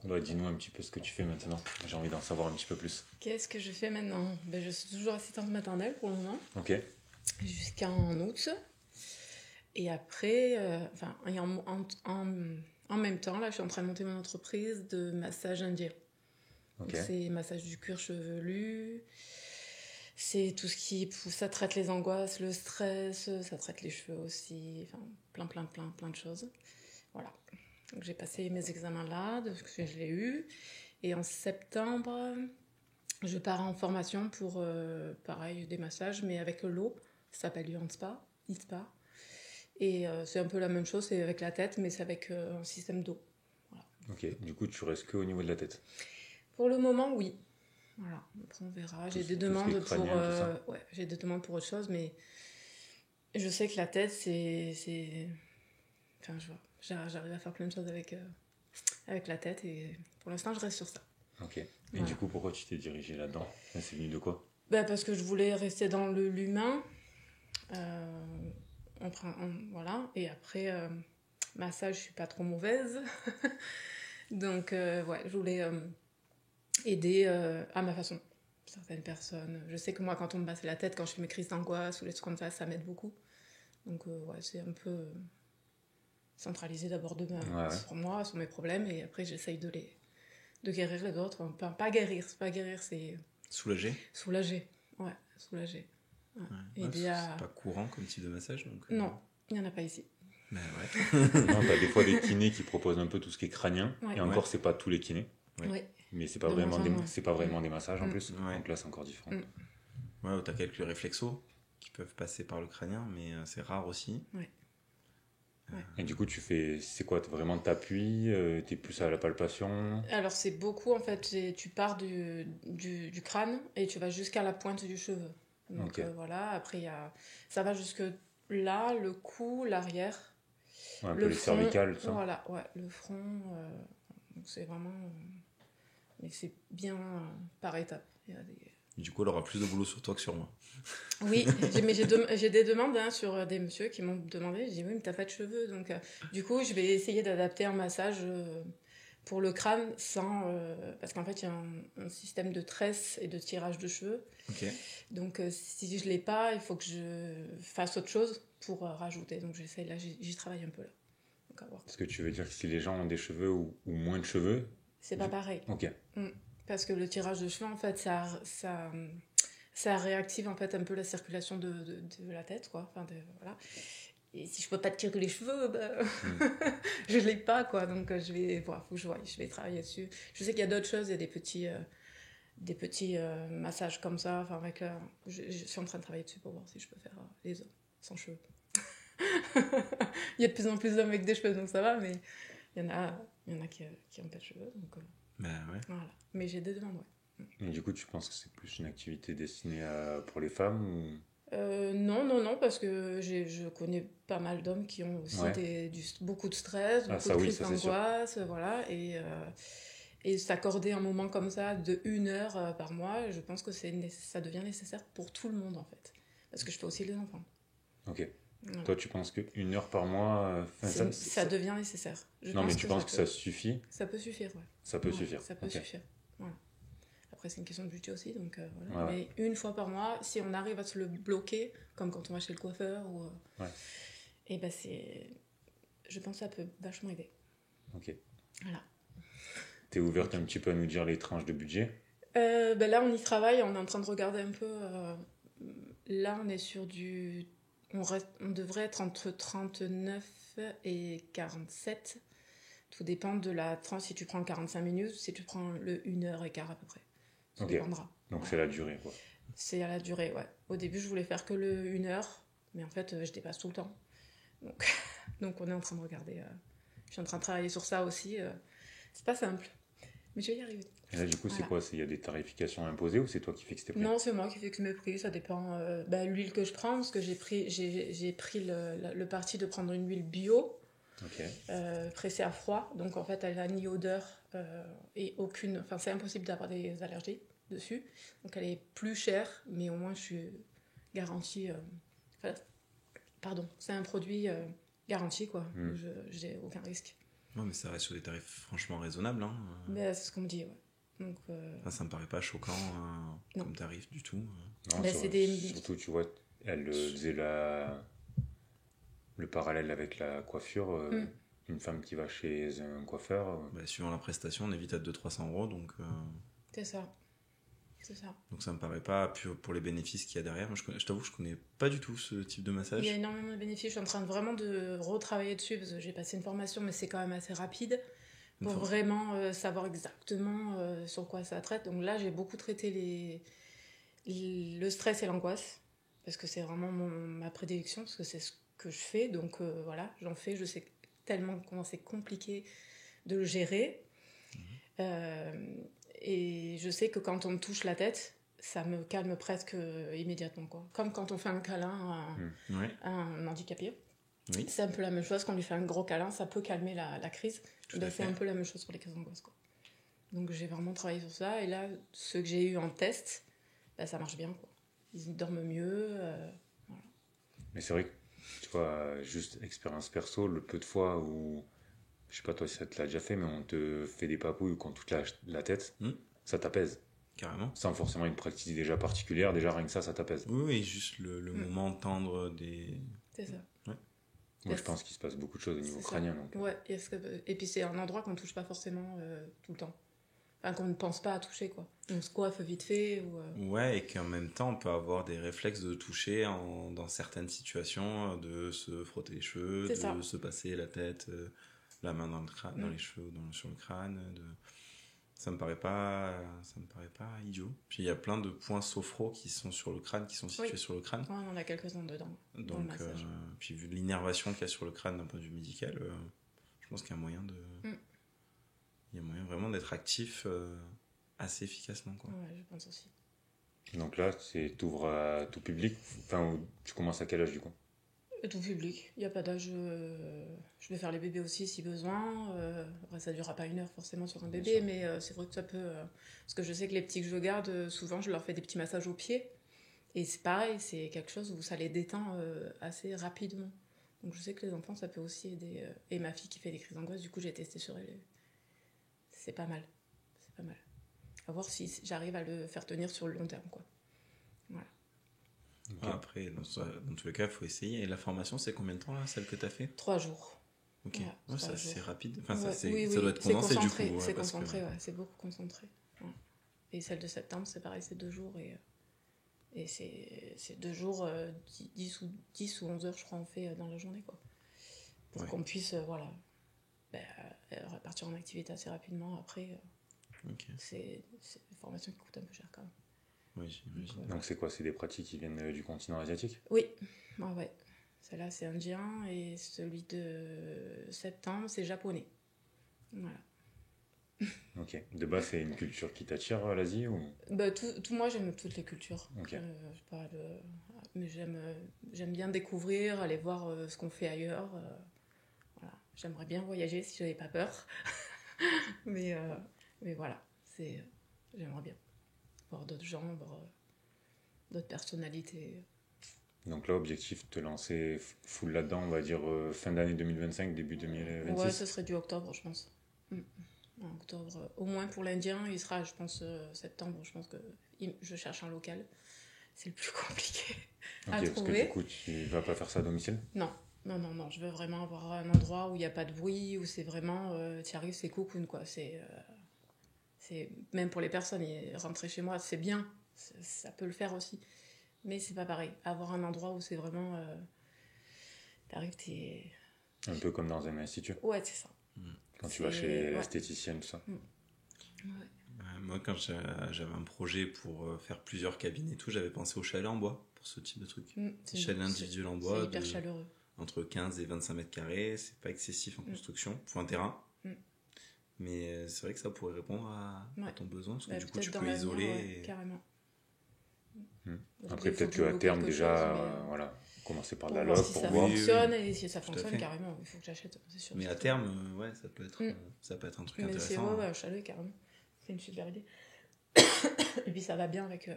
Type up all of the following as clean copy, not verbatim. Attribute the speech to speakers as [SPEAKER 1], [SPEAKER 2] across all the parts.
[SPEAKER 1] Ouais, dis-nous un petit peu ce que tu fais maintenant. J'ai envie d'en savoir un petit peu plus.
[SPEAKER 2] Qu'est-ce que je fais maintenant? Je suis toujours assistante maternelle pour le moment,
[SPEAKER 1] Ok.
[SPEAKER 3] jusqu'en août. Et après, et en même temps, là, je suis en train de monter mon entreprise de massage indien.
[SPEAKER 1] Ok.
[SPEAKER 3] Donc, c'est massage du cuir chevelu, c'est tout ce qui... Ça traite les angoisses, le stress, ça traite les cheveux aussi, enfin, plein de choses. Voilà. Donc, j'ai passé mes examens là, que je l'ai eu. Et en septembre, je pars en formation pour, pareil, des massages, mais avec l'eau. Ça s'appelle du handspa, e-spa. Et c'est un peu la même chose, c'est avec la tête, mais c'est avec un système d'eau. Voilà.
[SPEAKER 1] Ok. Du coup, tu restes que au niveau de la tête.
[SPEAKER 3] Pour le moment, oui. Voilà. Après, on verra. J'ai des
[SPEAKER 1] Tout ce qui
[SPEAKER 3] demandes
[SPEAKER 1] est
[SPEAKER 3] pour...
[SPEAKER 1] crânien, tout ça.
[SPEAKER 3] ouais, j'ai des demandes pour autre chose, mais je sais que la tête, c'est... Enfin, je vois. J'arrive à faire plein de choses avec la tête, et pour l'instant, je reste sur ça.
[SPEAKER 1] Ok. Et
[SPEAKER 3] Voilà.
[SPEAKER 1] du coup, pourquoi tu t'es dirigé là-dedans? C'est venu de quoi?
[SPEAKER 3] Parce que je voulais rester dans l'humain. Voilà. Et après, massage, je suis pas trop mauvaise. Donc, ouais, je voulais aider à ma façon certaines personnes. Je sais que moi, quand on me masse la tête, quand je fais mes crises d'angoisse ou les trucs comme ça m'aide beaucoup. Donc, ouais, c'est un peu centralisé d'abord sur moi, sur mes problèmes, et après, j'essaye de guérir les autres. Enfin, pas guérir, c'est
[SPEAKER 4] Soulagé.
[SPEAKER 3] soulager. Ouais, soulager. Ouais.
[SPEAKER 4] Ouais,
[SPEAKER 3] Aider
[SPEAKER 4] c'est pas courant comme type de massage. Donc,
[SPEAKER 3] Non, il n'y en a pas ici.
[SPEAKER 4] Ben ouais.
[SPEAKER 1] Non, t'as des fois des kinés qui proposent un peu tout ce qui est crânien.
[SPEAKER 3] Ouais.
[SPEAKER 1] Et encore, c'est pas tous les kinés.
[SPEAKER 4] Ouais.
[SPEAKER 3] Ouais.
[SPEAKER 1] Mais c'est pas
[SPEAKER 3] De
[SPEAKER 1] vraiment
[SPEAKER 3] moins en moins.
[SPEAKER 1] c'est pas vraiment des massages en plus.
[SPEAKER 4] Ouais.
[SPEAKER 1] Donc là, c'est encore différent.
[SPEAKER 4] Ouais, t'as quelques réflexos qui peuvent passer par le crânien, mais c'est rare aussi.
[SPEAKER 3] Ouais.
[SPEAKER 1] Et du coup, c'est quoi? Vraiment t'appuies, t'es plus à la palpation?
[SPEAKER 3] Alors, c'est beaucoup, en fait, tu pars du crâne et tu vas jusqu'à la pointe du cheveu. Donc,
[SPEAKER 1] Ok.
[SPEAKER 3] voilà, après, ça va jusque là, le cou, l'arrière,
[SPEAKER 1] Ouais, un
[SPEAKER 3] le
[SPEAKER 1] peu les
[SPEAKER 3] front.
[SPEAKER 1] cervicales, tout ça.
[SPEAKER 3] Voilà, ouais, le front. Donc, c'est vraiment... mais c'est bien par étapes. Il y a des...
[SPEAKER 4] Du coup, elle aura plus de boulot sur toi que sur moi.
[SPEAKER 3] Oui, mais j'ai des demandes sur des messieurs qui m'ont demandé. J'ai dit oui, mais t'as pas de cheveux. Donc, du coup, je vais essayer d'adapter un massage pour le crâne sans. Parce qu'en fait, il y a un système de tresse et de tirage de cheveux.
[SPEAKER 4] Ok.
[SPEAKER 3] Donc, si je l'ai pas, il faut que je fasse autre chose pour rajouter. Donc, j'essaie là, j'y travaille un peu là. Donc, à voir.
[SPEAKER 1] Est-ce que tu veux dire que si les gens ont des cheveux ou moins de cheveux?
[SPEAKER 3] C'est pas pareil.
[SPEAKER 1] Ok.
[SPEAKER 3] Parce que le tirage de cheveux, en fait, ça réactive en fait un peu la circulation de la tête, quoi. Enfin, voilà. Et si je peux pas te tirer les cheveux, je l'ai pas, quoi. Donc faut que je vais travailler dessus. Je sais qu'il y a d'autres choses, il y a des petits massages comme ça. Enfin, je suis en train de travailler dessus pour voir si je peux faire les hommes sans cheveux. Il y a de plus en plus d'hommes avec des cheveux, donc ça va, mais il y en a qui ont pas de cheveux, donc
[SPEAKER 4] Ben ouais.
[SPEAKER 3] voilà. Mais j'ai des demandes, ouais.
[SPEAKER 1] Et du coup, tu penses que c'est plus une activité destinée pour les femmes ou...
[SPEAKER 3] Non, parce que je connais pas mal d'hommes qui ont aussi beaucoup de stress, beaucoup de crises d'angoisse, voilà, et s'accorder un moment comme ça de 1 heure par mois, je pense que ça devient nécessaire pour tout le monde en fait, parce que je fais aussi les enfants.
[SPEAKER 1] Ok.
[SPEAKER 3] Voilà.
[SPEAKER 1] Toi, tu penses qu'une heure par mois...
[SPEAKER 3] ça devient nécessaire.
[SPEAKER 1] Non, mais tu penses que ça suffit?
[SPEAKER 3] Ça peut suffire, ouais.
[SPEAKER 1] Ça peut suffire.
[SPEAKER 3] Ça peut suffire, voilà. Après, c'est une question de budget aussi, donc voilà.
[SPEAKER 1] Ouais.
[SPEAKER 3] Mais 1 fois par mois, si on arrive à se le bloquer, comme quand on va chez le coiffeur, et je pense que ça peut vachement aider.
[SPEAKER 1] Ok.
[SPEAKER 3] Voilà.
[SPEAKER 1] T'es ouverte un petit peu à nous dire les tranches de budget?
[SPEAKER 3] Là, on y travaille, on est en train de regarder un peu. Là, on est sur on devrait être entre 39 et 47. Tout dépend de la tranche, si tu prends 45 minutes, si tu prends le 1h15 à peu près. Ça dépendra.
[SPEAKER 1] Donc c'est la durée, quoi.
[SPEAKER 3] C'est à la durée, ouais. Au début, je voulais faire que le 1 heure, mais en fait, je dépasse tout le temps. Donc on est en train de regarder. Je suis en train de travailler sur ça aussi. C'est pas simple, mais je vais y arriver.
[SPEAKER 1] Et là, du coup, c'est quoi? Il y a des tarifications imposées ou c'est toi qui fixes tes prix?
[SPEAKER 3] Non, c'est moi qui fixe mes prix, ça dépend. L'huile que je prends, parce que j'ai pris le parti de prendre une huile bio, pressée à froid, donc en fait elle n'a ni odeur et aucune... Enfin, c'est impossible d'avoir des allergies dessus, donc elle est plus chère, mais au moins je suis garantie... c'est un produit garanti, quoi. J'ai aucun risque.
[SPEAKER 4] Ouais, mais ça reste sur des tarifs franchement raisonnables. Hein.
[SPEAKER 3] Ben, c'est ce qu'on me dit, ouais. Donc,
[SPEAKER 4] Enfin, ça me paraît pas choquant comme tarif du tout.
[SPEAKER 1] Non,
[SPEAKER 3] Ben, c'est des...
[SPEAKER 1] surtout, tu vois, elle faisait le parallèle avec la coiffure. Une femme qui va chez un coiffeur.
[SPEAKER 4] Bah, suivant la prestation, on est vite à 200-300 euros. Donc,
[SPEAKER 3] C'est ça. C'est ça.
[SPEAKER 4] donc ça me paraît pas pour les bénéfices qu'il y a derrière. Moi, je t'avoue que je connais pas du tout ce type de massage.
[SPEAKER 3] Il y a énormément de bénéfices. Je suis en train vraiment de retravailler dessus parce que j'ai passé une formation, mais c'est quand même assez rapide pour vraiment savoir exactement sur quoi ça traite. Donc là, j'ai beaucoup traité le stress et l'angoisse parce que c'est vraiment ma prédilection, parce que c'est ce que je fais. Donc voilà, j'en fais. Je sais tellement comment c'est compliqué de le gérer. Et je sais que quand on me touche la tête, ça me calme presque immédiatement, quoi. Comme quand on fait un câlin à un handicapé.
[SPEAKER 4] Oui.
[SPEAKER 3] C'est un peu la même chose, quand on lui fait un gros câlin, ça peut calmer la crise. C'est un peu la même chose pour les crises d'angoisse, quoi. Donc j'ai vraiment travaillé sur ça, et là, ceux que j'ai eu en test, bah, ça marche bien, quoi. Ils dorment mieux. Voilà.
[SPEAKER 1] Mais c'est vrai que, tu vois, juste expérience perso, le peu de fois où, je sais pas toi si ça te l'a déjà fait, mais on te fait des papouilles ou qu'on te touche la tête, ça t'apaise.
[SPEAKER 4] Carrément.
[SPEAKER 1] Sans forcément une pratique déjà particulière, déjà rien que ça t'apaise.
[SPEAKER 4] Oui, juste le moment tendre des...
[SPEAKER 3] C'est ça.
[SPEAKER 4] Ouais.
[SPEAKER 1] Moi, je pense qu'il se passe beaucoup de choses au niveau crânien. Donc.
[SPEAKER 3] Ouais, et puis c'est un endroit qu'on touche pas forcément tout le temps. Enfin, qu'on ne pense pas à toucher, quoi. On se coiffe vite fait.
[SPEAKER 4] Ouais, et qu'en même temps, on peut avoir des réflexes de toucher dans certaines situations, de se frotter les cheveux, se passer la tête, la main dans le crâne, dans les cheveux, sur le crâne. Ça me paraît pas idiot. Puis il y a plein de points sophro qui sont sur le crâne, qui sont situés sur le crâne.
[SPEAKER 3] Ouais, on en a quelques-uns dedans.
[SPEAKER 4] Donc, puis vu l'innervation qu'il y a sur le crâne d'un point de vue médical, je pense qu'il y a moyen il y a moyen vraiment d'être actif assez efficacement, quoi.
[SPEAKER 3] Ouais, je pense aussi.
[SPEAKER 1] Donc là, t'ouvres à tout public. Enfin, tu commences à quel âge du coup?
[SPEAKER 3] Tout public. Il n'y a pas d'âge. Je vais faire les bébés aussi si besoin. Après, ça ne durera pas 1 heure forcément sur un bébé, mais c'est vrai que ça peut. Parce que je sais que les petits que je garde, souvent, je leur fais des petits massages aux pieds. Et c'est pareil, c'est quelque chose où ça les détend assez rapidement. Donc je sais que les enfants, ça peut aussi aider. Et ma fille qui fait des crises d'angoisse, du coup, j'ai testé sur elle. C'est pas mal. C'est pas mal. À voir si j'arrive à le faire tenir sur le long terme, quoi. Voilà.
[SPEAKER 4] Okay. Après, dans tous les cas, il faut essayer. Et la formation, c'est combien de temps, là, celle que tu as fait?
[SPEAKER 3] 3 jours.
[SPEAKER 4] Ok, ouais, ça c'est rapide. Enfin,
[SPEAKER 3] ouais,
[SPEAKER 4] ça doit être condensé du coup.
[SPEAKER 3] C'est concentré, ouais, c'est beaucoup concentré. Ouais. Et celle de septembre, c'est pareil, c'est 2 jours. Et c'est 2 jours, 10 ou 11 heures, je crois, on fait dans la journée, quoi. Pour qu'on puisse, repartir en activité assez rapidement. Après, c'est une formation qui coûte un peu cher, quand même.
[SPEAKER 4] Oui, j'imagine.
[SPEAKER 1] Donc c'est quoi? C'est des pratiques qui viennent du continent asiatique?
[SPEAKER 3] Oui, ouais. Celle-là, c'est indien, et celui de septembre, c'est japonais. Voilà.
[SPEAKER 1] Ok. De base, c'est une culture qui t'attire, l'Asie ou...
[SPEAKER 3] Moi, j'aime toutes les cultures.
[SPEAKER 1] Okay.
[SPEAKER 3] Mais j'aime bien découvrir, aller voir ce qu'on fait ailleurs. Voilà. J'aimerais bien voyager si j'avais pas peur. mais voilà, j'aimerais bien voir d'autres gens, voir d'autres personnalités.
[SPEAKER 1] Donc là, objectif, te lancer full là-dedans, on va dire fin d'année 2025, début 2026.
[SPEAKER 3] Ouais, ce serait du octobre, je pense. En octobre, au moins pour l'Indien, il sera, je pense, septembre. Je pense que je cherche un local. C'est le plus compliqué à trouver.
[SPEAKER 1] Parce que du coup, tu vas pas faire ça à domicile?
[SPEAKER 3] Non. Je veux vraiment avoir un endroit où il n'y a pas de bruit, où c'est vraiment, tu arrives, c'est cocoon, quoi. C'est même pour les personnes, rentrer chez moi, c'est bien. Ça peut le faire aussi. Mais c'est pas pareil. Avoir un endroit où c'est vraiment... t'arrives, t'es...
[SPEAKER 1] Un peu comme dans un institut.
[SPEAKER 3] Ouais, c'est ça.
[SPEAKER 1] Quand tu vas chez l'esthéticienne, tout ça.
[SPEAKER 4] Moi, quand j'avais un projet pour faire plusieurs cabines et tout, j'avais pensé au chalet en bois pour ce type de truc. Chalet individuel en bois.
[SPEAKER 3] C'est hyper chaleureux.
[SPEAKER 4] Entre 15 et 25 mètres carrés, c'est pas excessif en construction. Faut un terrain. Mais c'est vrai que ça pourrait répondre à ton besoin, parce que du coup, tu peux isoler.
[SPEAKER 3] Carrément.
[SPEAKER 1] Après, peut-être qu'à terme, déjà, commencer par de la log pour voir.
[SPEAKER 3] Si ça fonctionne, et si ça fonctionne, carrément, il faut que j'achète, c'est sûr.
[SPEAKER 4] Mais à terme, ça peut être un truc intéressant.
[SPEAKER 3] Mais chalet, carrément. C'est une super idée. Et puis ça va bien avec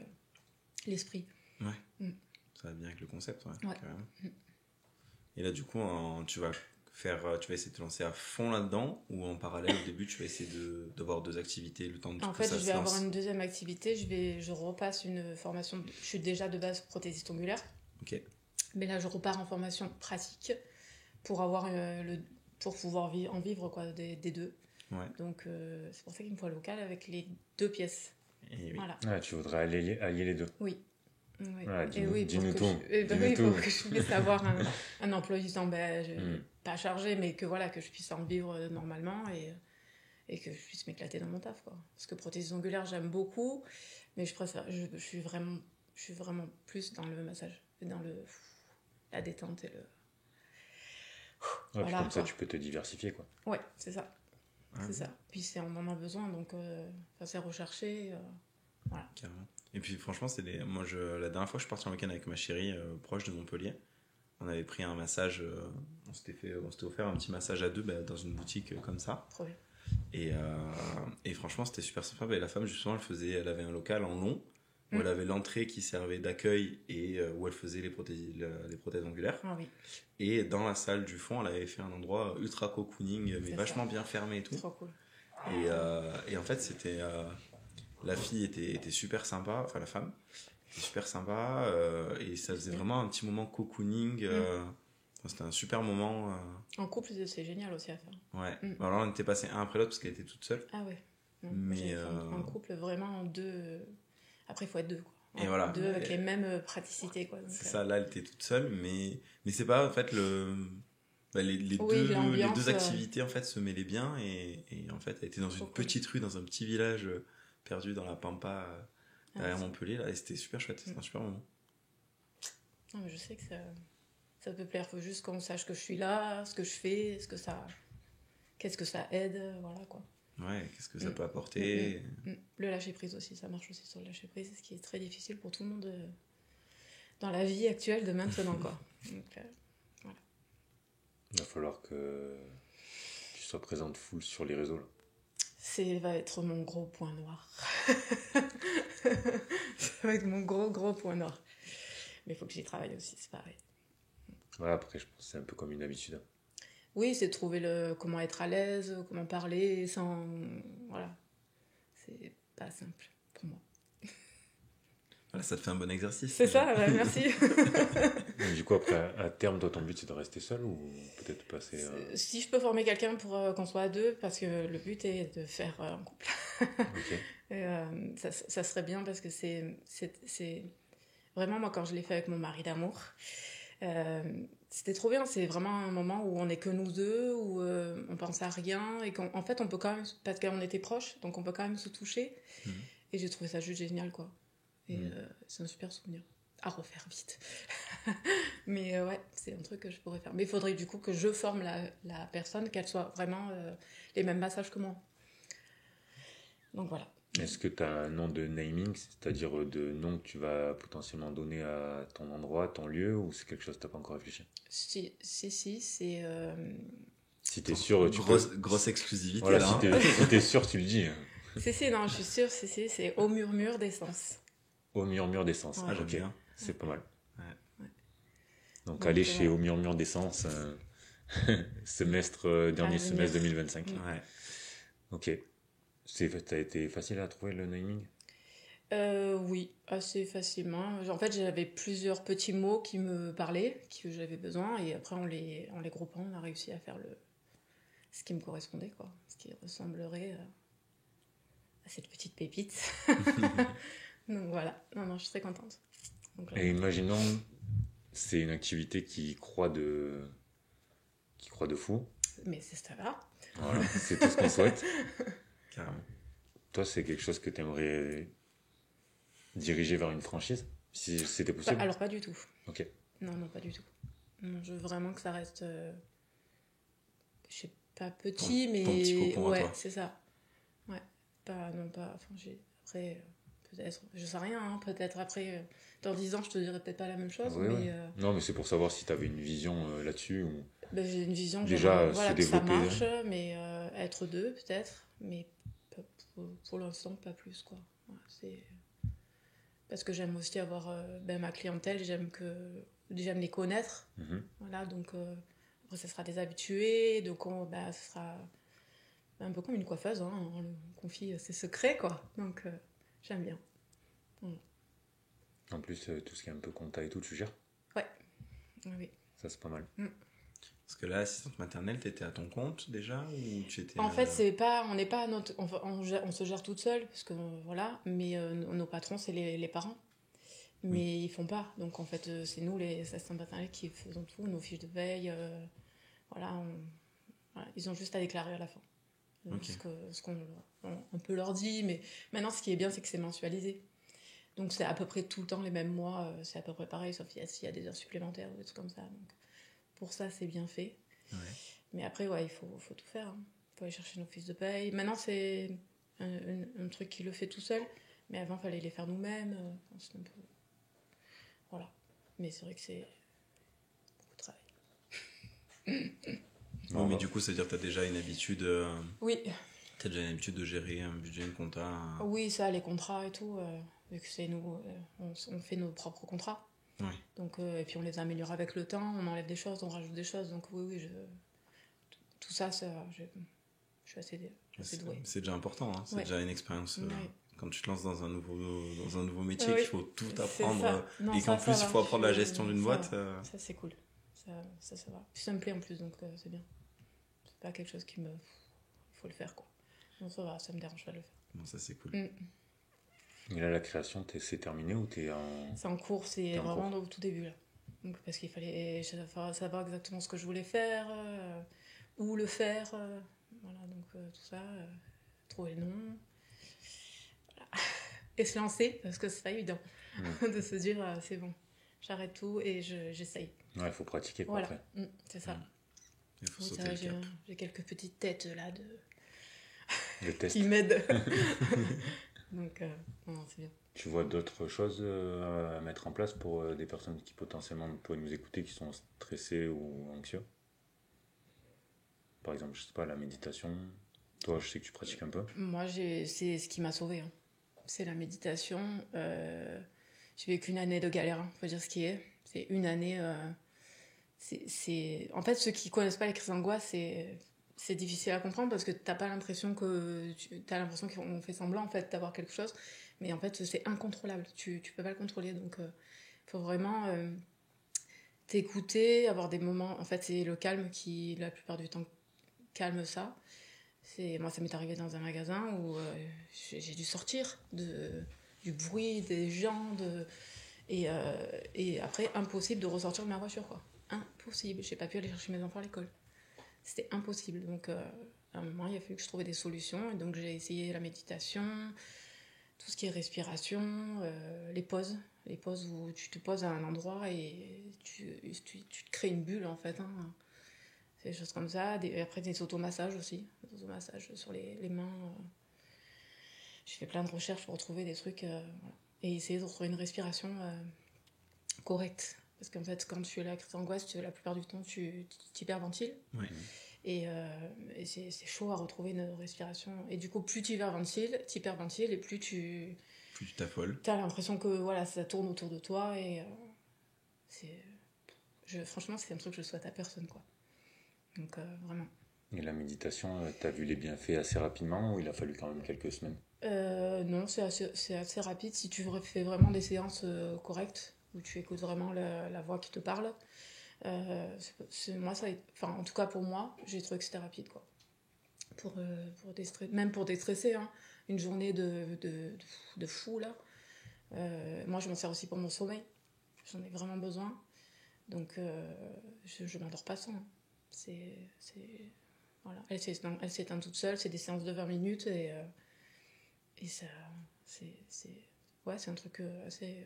[SPEAKER 3] l'esprit.
[SPEAKER 4] Ouais. Ça va bien avec le concept, carrément.
[SPEAKER 3] Ouais.
[SPEAKER 4] Et là, du coup, tu vas tu vas essayer de te lancer à fond là-dedans, ou en parallèle au début tu vas essayer d'avoir 2 activités le temps de
[SPEAKER 3] En fait, je vais avoir une deuxième activité, je repasse une formation, je suis déjà de base prothésiste ongulaire.
[SPEAKER 4] Ok.
[SPEAKER 3] Mais là je repars en formation pratique pour avoir pour pouvoir en vivre quoi, des deux.
[SPEAKER 4] Ouais.
[SPEAKER 3] Donc c'est pour ça qu'il me faut un local avec les 2 pièces.
[SPEAKER 4] Et oui.
[SPEAKER 3] Voilà.
[SPEAKER 1] Ah, tu voudrais allier les deux.
[SPEAKER 3] Oui.
[SPEAKER 1] Ouais,
[SPEAKER 3] dis-nous
[SPEAKER 1] tout.
[SPEAKER 3] Pour que je puisse avoir un emploi du temps pas chargé, mais que voilà, que je puisse en vivre normalement et que je puisse m'éclater dans mon taf, quoi. Parce que prothèse ongulaire, j'aime beaucoup, mais je suis vraiment plus dans le massage, dans la détente et le...
[SPEAKER 1] Ouais, voilà, comme ça, tu peux te diversifier, quoi.
[SPEAKER 3] Ouais, c'est ça. C'est ça. Puis on en a besoin, donc c'est recherché. Voilà.
[SPEAKER 4] Carrément. Et puis franchement, moi, la dernière fois, je suis parti en week-end avec ma chérie proche de Montpellier. On avait pris un massage, on s'était offert un petit massage à 2 dans une boutique comme ça.
[SPEAKER 3] Trop bien.
[SPEAKER 4] Et franchement, c'était super sympa. La femme, justement, elle avait un local en long où elle avait l'entrée qui servait d'accueil et où elle faisait les prothèses ongulaires.
[SPEAKER 3] Ah oui.
[SPEAKER 4] Et dans la salle du fond, elle avait fait un endroit ultra cocooning, mais vachement bien fermé et tout.
[SPEAKER 3] Trop cool.
[SPEAKER 4] Et en fait, la fille était super sympa, enfin la femme était super sympa, et ça faisait vraiment un petit moment cocooning. C'était un super moment.
[SPEAKER 3] En couple, c'est génial aussi à faire.
[SPEAKER 4] Ouais. Alors on était passé un après l'autre parce qu'elle était toute seule.
[SPEAKER 3] Ah ouais. Non,
[SPEAKER 4] mais
[SPEAKER 3] en couple, vraiment 2. Après, il faut être 2, quoi.
[SPEAKER 4] Et voilà.
[SPEAKER 3] 2 avec les mêmes praticités, quoi.
[SPEAKER 4] C'est ça, là, elle était toute seule, mais c'est pas, en fait, les deux activités, en fait, se mêlaient bien, et en fait, elle était dans une petite rue, dans un petit village perdu dans la pampa, derrière Montpellier, là, et c'était super chouette, c'était un super moment.
[SPEAKER 3] Non, mais je sais que ça peut plaire, faut juste qu'on sache que je suis là, ce que je fais, qu'est-ce que ça aide, voilà, quoi.
[SPEAKER 4] Ouais, qu'est-ce que ça peut apporter.
[SPEAKER 3] Le lâcher-prise aussi, ça marche aussi sur le lâcher-prise, ce qui est très difficile pour tout le monde dans la vie actuelle de maintenant, quoi. Donc, voilà.
[SPEAKER 1] Il va falloir que tu sois présente full sur les réseaux, là.
[SPEAKER 3] Va être mon gros point noir. Ça va être mon gros point noir. Mais il faut que j'y travaille aussi, c'est pareil.
[SPEAKER 1] Ouais, après, je pense que c'est un peu comme une habitude.
[SPEAKER 3] Oui, c'est de trouver comment être à l'aise, comment parler sans... Voilà. C'est pas simple pour moi.
[SPEAKER 4] Voilà, ça te fait un bon exercice.
[SPEAKER 3] C'est ça, merci.
[SPEAKER 1] Du coup, après, à terme, toi, ton but, c'est de rester seul ou peut-être passer...
[SPEAKER 3] Si je peux former quelqu'un pour qu'on soit à 2, parce que le but est de faire un couple. Okay. Ça serait bien parce que c'est... Vraiment, moi, quand je l'ai fait avec mon mari d'amour... c'était trop bien, c'est vraiment un moment où on n'est que nous 2, où on pense à rien et qu'en fait on peut quand même, parce qu'on était proches, donc on peut quand même se toucher. Et j'ai trouvé ça juste génial, quoi. Et c'est un super souvenir à refaire vite. Mais ouais, c'est un truc que je pourrais faire, mais il faudrait du coup que je forme la personne, qu'elle soit vraiment les mêmes massages que moi, donc voilà.
[SPEAKER 1] Est-ce que tu as un nom de naming, c'est-à-dire de nom que tu vas potentiellement donner à ton endroit, ton lieu, ou c'est quelque chose que tu n'as pas encore réfléchi?
[SPEAKER 3] Si, c'est...
[SPEAKER 1] Si tu es sûr, tu
[SPEAKER 4] grosse exclusivité,
[SPEAKER 1] voilà,
[SPEAKER 4] là.
[SPEAKER 1] Si tu es sûr, tu le dis.
[SPEAKER 3] Non, je suis sûre, c'est Au Murmure d'Essence.
[SPEAKER 1] Au Murmure d'Essence,
[SPEAKER 3] ouais.
[SPEAKER 1] J'aime bien. C'est pas mal.
[SPEAKER 4] Ouais.
[SPEAKER 1] Donc allez chez Au Murmure d'Essence, dernier semestre 2025.
[SPEAKER 4] Ouais.
[SPEAKER 1] Ok. Ça a été facile à trouver le naming?
[SPEAKER 3] Oui, assez facilement. En fait, j'avais plusieurs petits mots qui me parlaient, que j'avais besoin, et après, en les groupant, on a réussi à faire ce qui me correspondait, quoi. Ce qui ressemblerait à cette petite pépite. Donc voilà, non, je suis très contente. Donc,
[SPEAKER 1] et imaginons, c'est une activité qui croît de fou.
[SPEAKER 3] Mais c'est ça là.
[SPEAKER 1] Voilà, c'est tout ce qu'on souhaite.
[SPEAKER 4] Carrément.
[SPEAKER 1] Toi, c'est quelque chose que tu aimerais diriger vers une franchise, si c'était possible?
[SPEAKER 3] Alors, pas du tout.
[SPEAKER 1] Ok.
[SPEAKER 3] Non, pas du tout. Non, je veux vraiment que ça reste, je sais pas, petit, mais...
[SPEAKER 4] Ton petit cocon à toi.
[SPEAKER 3] C'est ça. Ouais. Après, peut-être, je sais rien, hein, peut-être après, dans 10 ans, je te dirais peut-être pas la même chose, mais...
[SPEAKER 1] Non, mais c'est pour savoir si tu avais une vision là-dessus, ou...
[SPEAKER 3] j'ai une vision,
[SPEAKER 1] déjà,
[SPEAKER 3] voilà,
[SPEAKER 1] se
[SPEAKER 3] que ça
[SPEAKER 1] développer...
[SPEAKER 3] marche, mais être 2, peut-être, mais pour l'instant, pas plus, quoi. Ouais, c'est... Parce que j'aime aussi avoir ma clientèle, j'aime les connaître. Voilà, donc Après, ça sera des habitués, donc ça sera un peu comme une coiffeuse, hein, on lui confie ses secrets, quoi. Donc, j'aime bien.
[SPEAKER 1] En plus, tout ce qui est un peu compta et tout, tu gères?
[SPEAKER 3] Ouais, oui.
[SPEAKER 1] Ça, c'est pas mal.
[SPEAKER 4] Parce que là, assistante maternelle, t'étais à ton compte déjà ou tu étais...
[SPEAKER 3] En fait, on n'est pas on se gère toute seule, parce que voilà, mais nos patrons, c'est les parents. Mais ils font pas. Donc en fait, c'est nous, les assistantes maternelles, qui faisons tout, nos fiches de veille. Voilà, ils ont juste à déclarer à la fin. Ce qu'on on peut leur dire, mais maintenant, ce qui est bien, c'est que c'est mensualisé. Donc c'est à peu près tout le temps les mêmes mois, c'est à peu près pareil, sauf s'il y a des heures supplémentaires ou des trucs comme ça. Donc pour ça, c'est bien fait.
[SPEAKER 4] Ouais.
[SPEAKER 3] Mais après, il faut tout faire. Il faut aller chercher nos fiches de paye. Maintenant, c'est un truc qui le fait tout seul. Mais avant, il fallait les faire nous-mêmes. C'est un peu... Voilà. Mais c'est vrai que c'est beaucoup de travail.
[SPEAKER 4] Non, mais du coup, c'est-à-dire que tu as déjà une habitude...
[SPEAKER 3] Oui.
[SPEAKER 4] Tu as déjà une habitude de gérer un budget, une compta...
[SPEAKER 3] Oui, ça, les contrats et tout. Vu que c'est nous, on fait nos propres contrats.
[SPEAKER 4] Ouais.
[SPEAKER 3] Donc, et puis on les améliore avec le temps. On enlève des choses, on rajoute des choses. Donc oui, tout ça, je suis assez douée.
[SPEAKER 4] C'est déjà important, hein. C'est déjà une expérience... Quand tu te lances dans un nouveau métier, qu'il faut tout apprendre, et qu'en plus il faut apprendre la gestion d'une boîte.
[SPEAKER 3] Ça c'est cool, ça va. Puis ça me plaît en plus, donc c'est bien. C'est pas quelque chose il faut le faire, quoi. Donc ça va, ça me dérange pas de le faire.
[SPEAKER 4] Bon, ça c'est cool.
[SPEAKER 1] Et là, la création, c'est terminé ou t'es en...
[SPEAKER 3] C'est en cours, c'est vraiment au tout début là. Donc, parce qu'il fallait savoir exactement ce que je voulais faire, où le faire, voilà, donc tout ça, trouver le nom. Et se lancer, parce que c'est pas évident de se dire c'est bon, j'arrête tout et j'essaye.
[SPEAKER 1] Ouais, il faut pratiquer, quoi,
[SPEAKER 3] voilà.
[SPEAKER 1] après.
[SPEAKER 3] C'est ça.
[SPEAKER 4] Il faut sauter le cap.
[SPEAKER 3] J'ai quelques petites têtes là
[SPEAKER 1] Le test.
[SPEAKER 3] qui m'aident. Donc, non, c'est bien.
[SPEAKER 1] Tu vois d'autres choses à mettre en place pour des personnes qui potentiellement pourraient nous écouter, qui sont stressées ou anxieux? Par exemple, je sais pas, la méditation. Toi, je sais que tu pratiques un peu.
[SPEAKER 3] Moi, c'est ce qui m'a sauvée. Hein. C'est la méditation. J'ai vécu une année de galère, faut dire ce qui est. C'est une année... En fait, ceux qui connaissent pas les crises d'angoisse, c'est difficile à comprendre parce que t'as l'impression qu'on fait semblant en fait d'avoir quelque chose, mais en fait c'est incontrôlable. Tu peux pas le contrôler, donc faut vraiment t'écouter, avoir des moments. En fait, c'est le calme qui la plupart du temps calme ça. Moi, ça m'est arrivé dans un magasin où j'ai dû sortir du bruit des gens, et après impossible de ressortir de ma voiture, quoi. Impossible. J'ai pas pu aller chercher mes enfants à l'école. C'était impossible. Donc à un moment, il a fallu que je trouve des solutions, et donc j'ai essayé la méditation, tout ce qui est respiration, les pauses où tu te poses à un endroit et tu te crées une bulle, en fait, hein. C'est des choses comme ça. Après, des automassages aussi. Des automassages sur les mains. J'ai fait plein de recherches pour trouver des trucs. Voilà. Et essayer de retrouver une respiration correcte. Parce qu'en fait, quand tu es la crise d'angoisse, la plupart du temps, tu hyperventiles.
[SPEAKER 4] Ouais.
[SPEAKER 3] Et c'est chaud à retrouver une respiration. Et du coup, plus tu hyperventiles, et plus tu
[SPEAKER 4] t'affoles.
[SPEAKER 3] T'as l'impression que voilà, ça tourne autour de toi. Et franchement, c'est un truc que je souhaite à personne, quoi. Donc vraiment.
[SPEAKER 1] Et la méditation, t'as vu les bienfaits assez rapidement ou il a fallu quand même quelques semaines?
[SPEAKER 3] Non, c'est assez rapide si tu fais vraiment des séances correctes où tu écoutes vraiment la voix qui te parle. Moi, en tout cas pour moi, j'ai trouvé que c'était rapide, quoi. Même pour déstresser, hein, une journée de fou là. Moi, je m'en sers aussi pour mon sommeil. J'en ai vraiment besoin. Donc, je m'endors pas sans. Hein. Voilà. Elle s'éteint toute seule. C'est des séances de 20 minutes et ça, c'est un truc assez.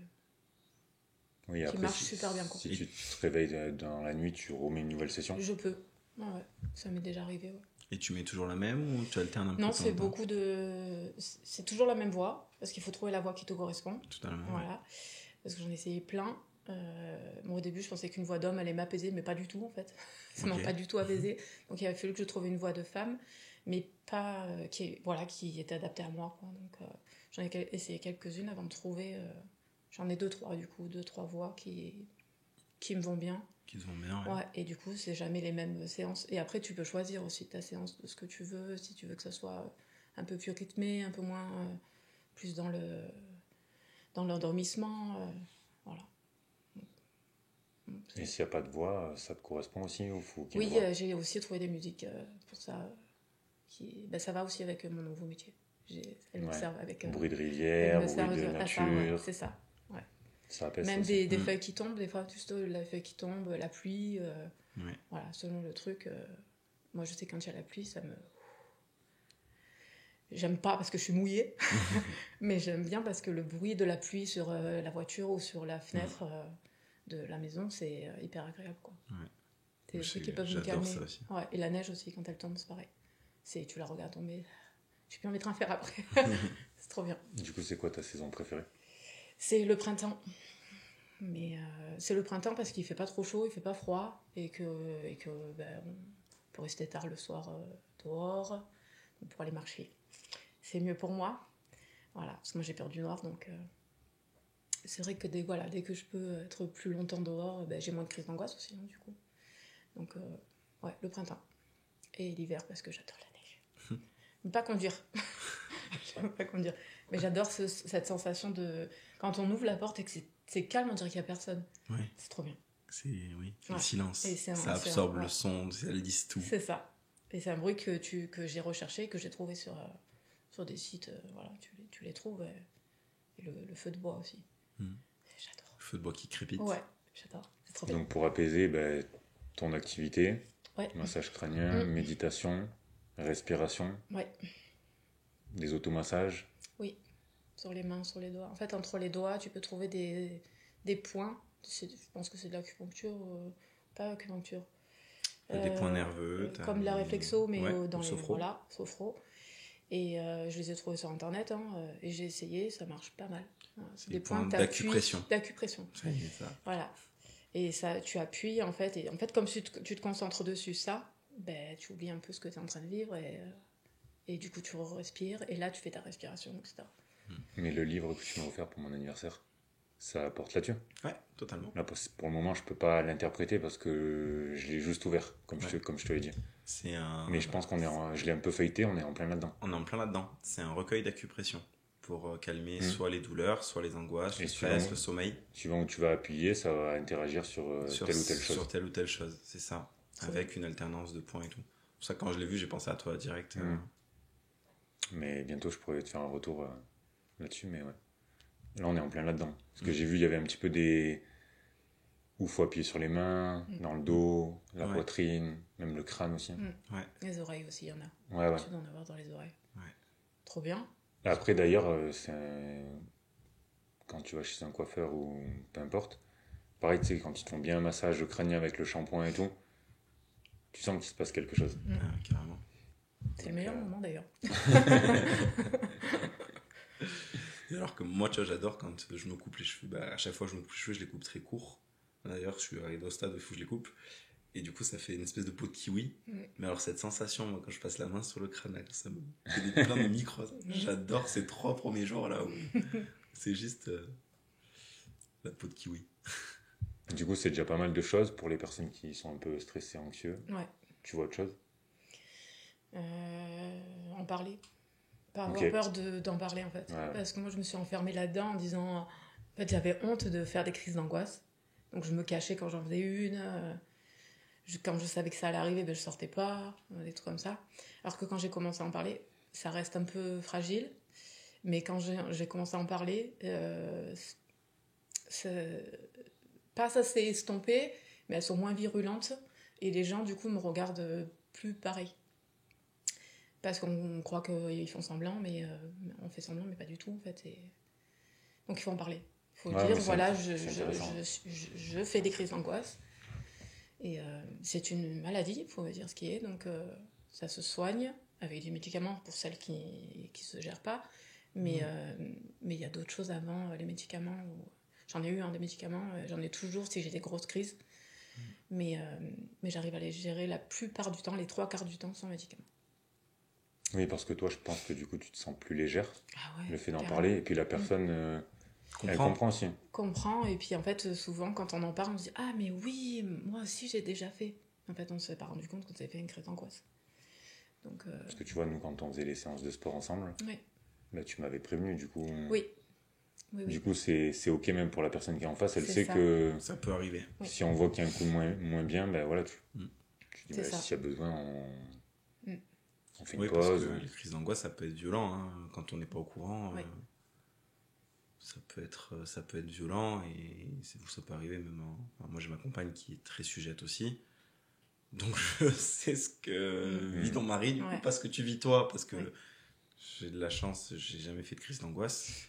[SPEAKER 1] Oui,
[SPEAKER 3] qui
[SPEAKER 1] après,
[SPEAKER 3] marche super bien, quoi.
[SPEAKER 1] Si tu te réveilles dans la nuit, tu remets une nouvelle session?
[SPEAKER 3] Je peux. Ouais, ça m'est déjà arrivé. Ouais.
[SPEAKER 4] Et tu mets toujours la même ou tu alternes un peu?
[SPEAKER 3] Non, c'est toujours la même voix parce qu'il faut trouver la voix qui te correspond.
[SPEAKER 4] Totalement.
[SPEAKER 3] Voilà. Parce que j'en ai essayé plein. Au début, je pensais qu'une voix d'homme allait m'apaiser, mais pas du tout, en fait. Ça m'a pas du tout apaisé. Donc, il a fallu que je trouve une voix de femme, mais pas qui était adaptée à moi, quoi. Donc, j'en ai essayé quelques-unes avant de trouver. J'en ai 2-3 voix qui qui me vont bien.
[SPEAKER 4] Qui te vont bien, ouais.
[SPEAKER 3] Ouais, et du coup, c'est jamais les mêmes séances. Et après, tu peux choisir aussi ta séance de ce que tu veux, si tu veux que ça soit un peu plus rythmé, un peu moins, plus dans l'endormissement, voilà.
[SPEAKER 1] Et s'il n'y a pas de voix, ça te correspond aussi ou faut qu'il y ait
[SPEAKER 3] Oui,
[SPEAKER 1] une voix
[SPEAKER 3] j'ai aussi trouvé des musiques pour ça, ça va aussi avec mon nouveau métier. Elles me servent avec...
[SPEAKER 1] bruit de rivière, bruit de
[SPEAKER 3] à
[SPEAKER 1] nature.
[SPEAKER 3] ça, ouais, c'est ça, ouais.
[SPEAKER 1] Ça apaise
[SPEAKER 3] même
[SPEAKER 1] aussi.
[SPEAKER 3] des feuilles qui tombent, des fois, juste la feuille qui tombe, la pluie,
[SPEAKER 4] Ouais.
[SPEAKER 3] voilà, selon le truc. Moi, je sais quand il y a la pluie, ça me... J'aime pas parce que je suis mouillée, mais j'aime bien parce que le bruit de la pluie sur la voiture ou sur la fenêtre de la maison, c'est hyper agréable, quoi.
[SPEAKER 4] Ouais.
[SPEAKER 3] C'est des trucs qui peuvent me calmer.
[SPEAKER 4] J'adore ça aussi.
[SPEAKER 3] Ouais, et la neige aussi, quand elle tombe, c'est pareil. Tu la regardes tomber, tu peux en mettre un fer après. C'est trop bien.
[SPEAKER 1] Du coup, c'est quoi ta saison préférée?
[SPEAKER 3] C'est le printemps. Mais c'est le printemps parce qu'il fait pas trop chaud, il fait pas froid, et que on peut rester tard le soir dehors, pour aller marcher. C'est mieux pour moi, voilà, parce que moi j'ai peur du noir, donc c'est vrai que dès que je peux être plus longtemps dehors, j'ai moins de crise d'angoisse aussi, du coup. Donc ouais, le printemps. Et l'hiver parce que j'adore la neige. Mais pas conduire. J'aime pas conduire. Mais j'adore cette sensation de... Quand on ouvre la porte et que c'est calme, on dirait qu'il n'y a personne.
[SPEAKER 4] Ouais.
[SPEAKER 3] C'est trop bien.
[SPEAKER 4] C'est le silence.
[SPEAKER 3] Et
[SPEAKER 4] ça absorbe le son, ça lisse tout.
[SPEAKER 3] C'est ça. Et c'est un bruit que j'ai recherché, que j'ai trouvé sur des sites. Voilà, tu les trouves. Et le feu de bois aussi. J'adore.
[SPEAKER 4] Le feu de bois qui crépite.
[SPEAKER 3] Ouais, j'adore. C'est trop bien.
[SPEAKER 1] Donc pour apaiser ton activité, massage crânien, méditation, respiration, des automassages.
[SPEAKER 3] Oui, sur les mains, sur les doigts. En fait, entre les doigts, tu peux trouver des points. Je pense que c'est de l'acupuncture, pas acupuncture.
[SPEAKER 4] Des points nerveux.
[SPEAKER 3] Comme la réflexo, mais dans les
[SPEAKER 4] sophro.
[SPEAKER 3] Voilà, sophro. Et je les ai trouvés sur internet, et j'ai essayé, ça marche pas mal. C'est des points
[SPEAKER 4] d'acupression.
[SPEAKER 3] D'acupression.
[SPEAKER 4] C'est ça.
[SPEAKER 3] Voilà. Et ça, tu appuies, en fait, et en fait, comme tu te concentres dessus, tu oublies un peu ce que tu es en train de vivre, et du coup, tu respires, et là, tu fais ta respiration, etc.
[SPEAKER 1] Mais le livre que tu m'as offert pour mon anniversaire, ça porte là-dessus.
[SPEAKER 4] Ouais, totalement.
[SPEAKER 1] Là, pour le moment, je peux pas l'interpréter parce que je l'ai juste ouvert, comme je te l'ai dit. Mais je pense je l'ai un peu feuilleté, on est en plein là-dedans.
[SPEAKER 4] On est en plein là-dedans. C'est un recueil d'acupression pour calmer soit les douleurs, soit les angoisses, le stress, le sommeil.
[SPEAKER 1] Suivant où tu vas appuyer, ça va interagir sur telle ou telle chose.
[SPEAKER 4] Sur telle ou telle chose, c'est ça. Avec une alternance de points et tout. Pour ça, quand je l'ai vu, j'ai pensé à toi direct.
[SPEAKER 1] Mais bientôt, je pourrais te faire un retour là-dessus, mais ouais. Là, on est en plein là-dedans. Parce que j'ai vu, il y avait un petit peu où il faut appuyer sur les mains, dans le dos, la poitrine, même le crâne aussi.
[SPEAKER 3] Ouais. Les oreilles aussi, il y en a.
[SPEAKER 1] Ouais.
[SPEAKER 3] Tu dois en avoir dans les oreilles.
[SPEAKER 4] Ouais.
[SPEAKER 3] Trop bien.
[SPEAKER 1] Après, d'ailleurs, quand tu vas chez un coiffeur ou peu importe, pareil, tu sais, quand ils te font bien un massage crânien avec le shampoing et tout, tu sens qu'il se passe quelque chose.
[SPEAKER 4] Carrément.
[SPEAKER 3] C'est le meilleur moment, d'ailleurs.
[SPEAKER 4] Et alors que moi, tu vois, j'adore quand je me coupe les cheveux. À chaque fois que je me coupe les cheveux, je les coupe très courts. D'ailleurs, je suis arrivé au stade où il faut que je les coupe. Et du coup, ça fait une espèce de peau de kiwi. Mais alors, cette sensation, moi, quand je passe la main sur le crâne, ça me fait plein de micros. J'adore ces 3 premiers jours là où c'est juste la peau de kiwi.
[SPEAKER 1] Du coup, c'est déjà pas mal de choses pour les personnes qui sont un peu stressées, anxieux.
[SPEAKER 3] Ouais.
[SPEAKER 1] Tu vois autre chose?
[SPEAKER 3] En parler. Pas avoir peur d'en parler, en fait.
[SPEAKER 1] Ouais.
[SPEAKER 3] Parce que moi, je me suis enfermée là-dedans en disant... En fait, j'avais honte de faire des crises d'angoisse. Donc, je me cachais quand j'en faisais une. Quand je savais que ça allait arriver, je sortais pas. Des trucs comme ça. Alors que quand j'ai commencé à en parler, ça reste un peu fragile. Mais quand j'ai commencé à en parler, pas ça s'est estompé, mais elles sont moins virulentes. Et les gens, du coup, me regardent plus pareil. Parce qu'on croit qu'ils font semblant, mais on fait semblant, mais pas du tout, en fait. Donc, il faut en parler. Il faut dire, voilà, je fais des crises d'angoisse. Et c'est une maladie, il faut dire ce qui est. Donc, ça se soigne avec des médicaments pour celles qui ne se gèrent pas. Mais il y a d'autres choses avant les médicaments. J'en ai eu des médicaments, j'en ai toujours si j'ai des grosses crises. Mais j'arrive à les gérer la plupart du temps, les 3/4 du temps sans médicaments.
[SPEAKER 1] Oui, parce que toi, je pense que du coup, tu te sens plus légère,
[SPEAKER 3] Ah ouais,
[SPEAKER 1] le fait d'en parler. Et puis la personne, Elle comprend aussi.
[SPEAKER 3] Comprend, et puis en fait, souvent, quand on en parle, on se dit « Ah, mais oui, moi aussi, j'ai déjà fait. » En fait, on ne s'est pas rendu compte qu'on s'était fait une crise d'angoisse. Donc,
[SPEAKER 1] Parce que tu vois, nous, quand on faisait les séances de sport ensemble,
[SPEAKER 3] oui.
[SPEAKER 1] Là, tu m'avais prévenu, du coup.
[SPEAKER 3] Oui. Oui.
[SPEAKER 1] Du coup, c'est OK même pour la personne qui est en face. Elle
[SPEAKER 3] C'est
[SPEAKER 1] sait
[SPEAKER 3] ça.
[SPEAKER 1] que
[SPEAKER 4] Ça peut arriver.
[SPEAKER 1] si on voit qu'il y a un coup de moins bien, ben voilà, tu dis,
[SPEAKER 3] C'est ça.
[SPEAKER 1] s'il y a besoin, on fait une
[SPEAKER 4] Oui,
[SPEAKER 1] pause.
[SPEAKER 4] parce que les crises d'angoisse, ça peut être violent. Hein. Quand on n'est pas au courant,
[SPEAKER 3] Oui.
[SPEAKER 4] ça peut être violent. Et ça peut arriver même. Enfin, moi, j'ai ma compagne qui est très sujette aussi. Donc, je sais ce que vit ton mari, du coup, pas ce que tu vis toi. Parce que j'ai de la chance, j'ai jamais fait de crise d'angoisse.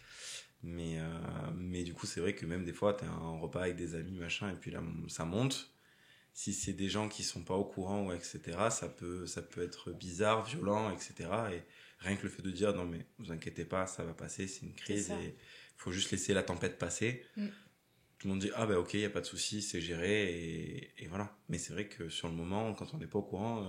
[SPEAKER 4] Mais du coup, c'est vrai que même des fois, t'es en repas avec des amis, machin, et puis là, ça monte. Si c'est des gens qui sont pas au courant, ou etc., ça peut être bizarre, violent, etc. Et rien que le fait de dire, non mais vous inquiétez pas, ça va passer, c'est une crise, et il faut juste laisser la tempête passer. Tout le monde dit, ah ben ok, il n'y a pas de souci, c'est géré, et voilà. Mais c'est vrai que sur le moment, quand on n'est pas au courant...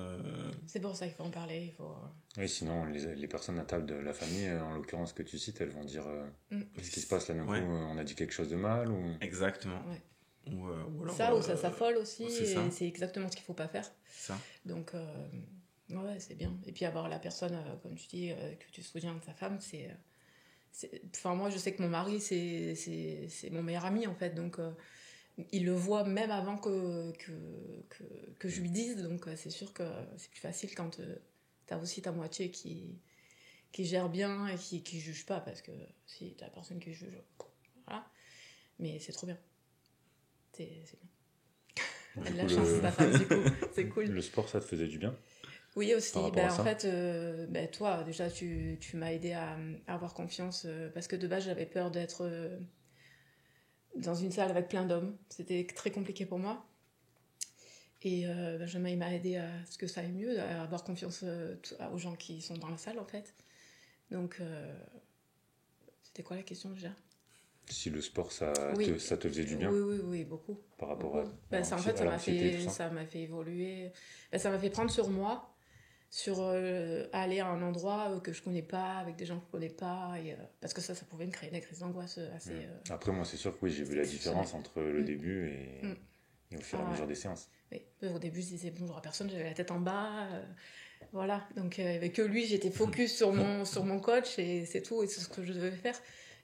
[SPEAKER 3] C'est pour ça qu'il faut en parler, il faut...
[SPEAKER 1] Oui, sinon, les personnes à table de la famille, en l'occurrence que tu cites, elles vont dire, qu'est-ce qui se passe là d'un coup, on a dit quelque chose de mal ou...
[SPEAKER 4] Exactement.
[SPEAKER 3] Ouais.
[SPEAKER 4] Ou alors,
[SPEAKER 3] ça, ou ça s'affole aussi,
[SPEAKER 4] et
[SPEAKER 3] c'est exactement ce qu'il ne faut pas faire.
[SPEAKER 4] Ça.
[SPEAKER 3] Donc, ouais, c'est bien. Et puis avoir la personne, comme tu dis, que tu te souviens de sa femme, Enfin, moi, je sais que mon mari, c'est mon meilleur ami, en fait. Donc, il le voit même avant que je lui dise. Donc, c'est sûr que c'est plus facile quand t'as aussi ta moitié qui gère bien et qui juge pas. Parce que si t'as personne qui juge, voilà. Mais c'est trop bien. C'est bien. Elle a de la chance, ta femme, du coup. C'est cool.
[SPEAKER 1] Le sport, ça te faisait du bien?
[SPEAKER 3] Oui, aussi. En fait, toi, déjà, tu m'as aidé à avoir confiance parce que de base, j'avais peur d'être dans une salle avec plein d'hommes. C'était très compliqué pour moi. Et Benjamin, il m'a aidé à ce que ça aille mieux, à avoir confiance aux gens qui sont dans la salle, en fait. Donc, c'était quoi la question déjà?
[SPEAKER 1] Si le sport, ça te faisait du bien?
[SPEAKER 3] Oui, beaucoup.
[SPEAKER 1] Par rapport
[SPEAKER 3] beaucoup.
[SPEAKER 1] à
[SPEAKER 3] en fait, ça m'a fait évoluer. Ça m'a fait prendre sur moi, sur aller à un endroit que je connais pas, avec des gens que je connais pas, parce que ça pouvait me créer des crises d'angoisse assez...
[SPEAKER 1] Après, moi, c'est sûr que oui, j'ai vu la différence entre le début et au fur et à mesure des séances.
[SPEAKER 3] Oui. Au début, je disais bonjour à personne, j'avais la tête en bas, voilà. Donc, avec lui, j'étais focus sur mon coach, et c'est tout, et c'est ce que je devais faire.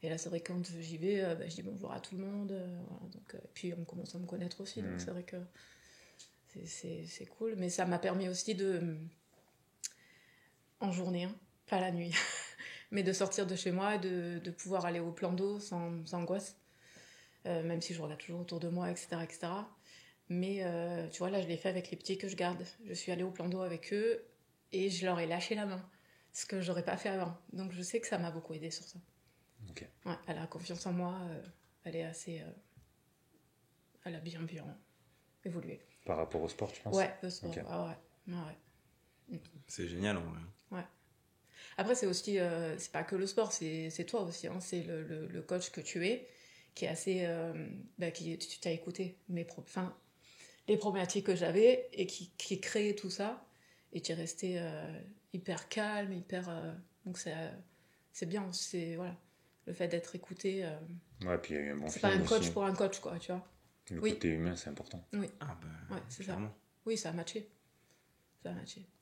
[SPEAKER 3] Et là, c'est vrai que quand j'y vais, je dis bonjour à tout le monde. Voilà, donc, puis on commence à me connaître aussi, donc c'est vrai que c'est cool. Mais ça m'a permis aussi en journée, pas la nuit, mais de sortir de chez moi et de pouvoir aller au plan d'eau sans angoisse, même si je regarde toujours autour de moi, etc. etc. Mais tu vois, là, je l'ai fait avec les petits que je garde. Je suis allée au plan d'eau avec eux et je leur ai lâché la main, ce que j'aurais pas fait avant. Donc je sais que ça m'a beaucoup aidé sur ça.
[SPEAKER 1] Okay.
[SPEAKER 3] Ouais, elle a confiance en moi, elle est assez... elle a bien évolué.
[SPEAKER 1] Par rapport au sport, tu penses?
[SPEAKER 3] Ouais, le sport, okay. Ouais.
[SPEAKER 4] C'est génial, en vrai.
[SPEAKER 3] Ouais. Après, c'est aussi... c'est pas que le sport, c'est toi aussi, hein, c'est le coach que tu es, qui est assez... tu t'as écouté les problématiques que j'avais, et qui créait tout ça, et tu es resté hyper calme, donc c'est bien, c'est... Voilà. Le fait d'être écouté,
[SPEAKER 1] ouais, puis il y a eu un bon
[SPEAKER 3] c'est pas un coach aussi. Pour un coach, quoi, tu vois.
[SPEAKER 1] Le côté humain, c'est important.
[SPEAKER 3] Oui.
[SPEAKER 4] Ah
[SPEAKER 3] ouais, c'est ça. Oui, ça a matché.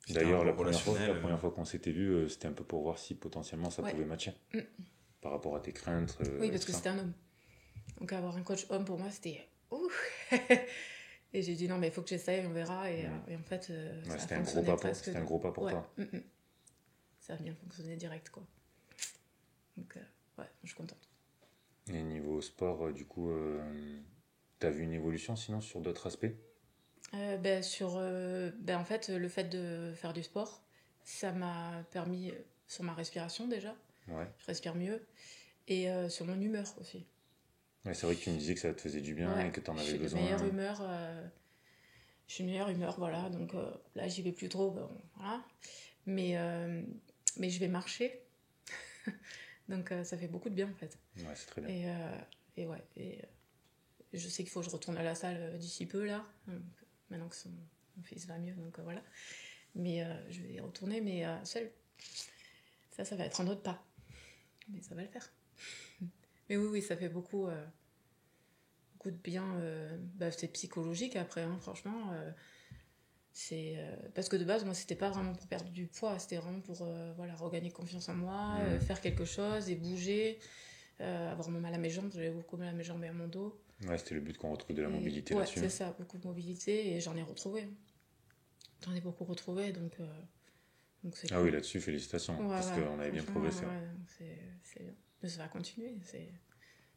[SPEAKER 1] D'ailleurs, la première fois qu'on s'était vu, c'était un peu pour voir si potentiellement ça pouvait matcher. Par rapport à tes craintes.
[SPEAKER 3] Oui, parce que c'était un homme. Donc avoir un coach homme, pour moi, c'était... Et j'ai dit non, mais il faut que j'essaye, on verra. Et en fait, ça a fonctionné presque.
[SPEAKER 1] C'était un gros pas pour toi.
[SPEAKER 3] Ça a bien fonctionné direct, quoi. Donc... ouais, je suis contente.
[SPEAKER 1] Et niveau sport, du coup, t'as vu une évolution sinon sur d'autres aspects?
[SPEAKER 3] En fait, le fait de faire du sport, ça m'a permis sur ma respiration déjà.
[SPEAKER 1] Ouais.
[SPEAKER 3] Je respire mieux. Et sur mon humeur aussi.
[SPEAKER 1] Ouais, c'est vrai que tu me disais que ça te faisait du bien et que t'en avais besoin.
[SPEAKER 3] Je suis de meilleure humeur, voilà. Donc là, j'y vais plus trop, voilà. Mais je vais marcher. Donc ça fait beaucoup de bien en fait.
[SPEAKER 1] Ouais, c'est très bien.
[SPEAKER 3] Et je sais qu'il faut que je retourne à la salle d'ici peu là, donc, maintenant que mon fils va mieux, donc voilà. Mais je vais y retourner, mais seule. Ça va être un autre pas. Mais ça va le faire. Mais oui, ça fait beaucoup de bien. C'est psychologique après, hein, franchement. Parce que de base, moi, c'était pas vraiment pour perdre du poids, c'était vraiment pour regagner confiance en moi, faire quelque chose et bouger, avoir moins mal à mes jambes. J'avais beaucoup mal à mes jambes et à mon dos.
[SPEAKER 1] Ouais, c'était le but qu'on retrouve de la mobilité
[SPEAKER 3] ouais,
[SPEAKER 1] là-dessus.
[SPEAKER 3] C'est ça, beaucoup de mobilité, et j'en ai retrouvé. J'en ai beaucoup retrouvé, donc c'est
[SPEAKER 1] cool. Oui, là-dessus, félicitations, parce qu'on avait bien progressé.
[SPEAKER 3] C'est bien. Mais ça va continuer,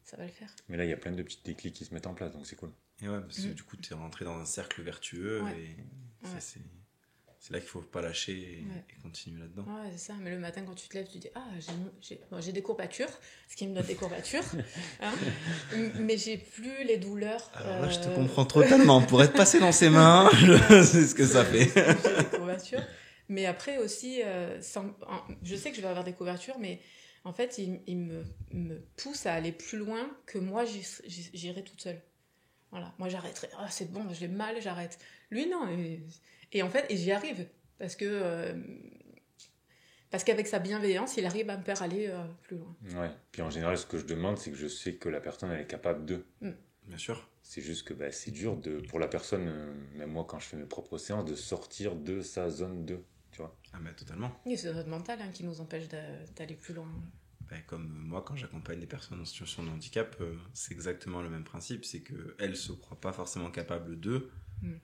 [SPEAKER 3] ça va le faire.
[SPEAKER 1] Mais là, il y a plein de petits déclics qui se mettent en place, donc c'est cool.
[SPEAKER 4] Et ouais, parce que du coup, tu es rentré dans un cercle vertueux, et c'est là qu'il faut pas lâcher et continuer là-dedans.
[SPEAKER 3] Ouais, c'est ça. Mais le matin, quand tu te lèves, tu dis j'ai des courbatures, ce qui me donne des courbatures, hein, mais j'ai plus les douleurs.
[SPEAKER 4] Alors là, je te comprends totalement. Pour être passé dans ses mains, c'est ce que ça fait.
[SPEAKER 3] J'ai des courbatures. Mais après aussi, je sais que je vais avoir des courbatures, mais en fait, il me pousse à aller plus loin que moi, j'irai toute seule. Voilà. Moi, j'arrêterai. Ah, c'est bon, j'ai mal, j'arrête. Lui, non. Et en fait, j'y arrive. Parce qu'avec sa bienveillance, il arrive à me faire aller plus loin.
[SPEAKER 1] Ouais. Puis en général, ce que je demande, c'est que je sais que la personne, elle est capable de.
[SPEAKER 4] Bien sûr.
[SPEAKER 1] C'est juste que c'est dur pour la personne, même moi, quand je fais mes propres séances, de sortir de sa zone 2. Tu vois.
[SPEAKER 4] Ah, mais totalement.
[SPEAKER 3] Oui, c'est notre mental qui nous empêche d'aller plus loin.
[SPEAKER 4] Comme moi, quand j'accompagne des personnes en situation de handicap, c'est exactement le même principe. C'est qu'elles ne se croient pas forcément capables d'eux.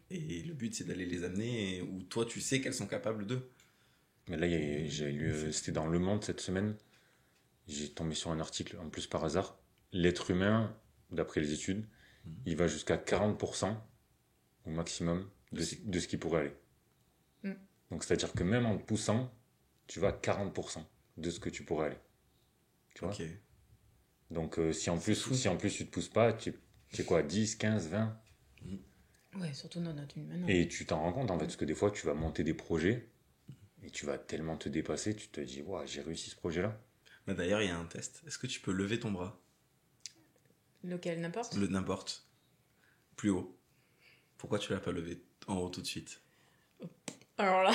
[SPEAKER 4] Et le but, c'est d'aller les amener où toi, tu sais qu'elles sont capables d'eux.
[SPEAKER 1] Mais là, j'ai lu, c'était dans Le Monde cette semaine. J'ai tombé sur un article, en plus par hasard. L'être humain, d'après les études, il va jusqu'à 40% au maximum de ce qu'il pourrait aller. Donc, c'est-à-dire que même en te poussant, tu vas à 40% de ce que tu pourrais aller. Tu vois. Donc, si en plus tu te pousses pas, tu es quoi, 10, 15, 20
[SPEAKER 3] Ouais, surtout dans notre humain.
[SPEAKER 1] Et tu t'en rends compte, en fait, parce que des fois, tu vas monter des projets et tu vas tellement te dépasser, tu te dis, ouais, j'ai réussi ce projet-là.
[SPEAKER 4] Mais d'ailleurs, il y a un test. Est-ce que tu peux lever ton bras ?
[SPEAKER 3] Lequel, n'importe ?
[SPEAKER 4] N'importe. Plus haut. Pourquoi tu l'as pas levé en haut tout de suite ?
[SPEAKER 3] Alors là...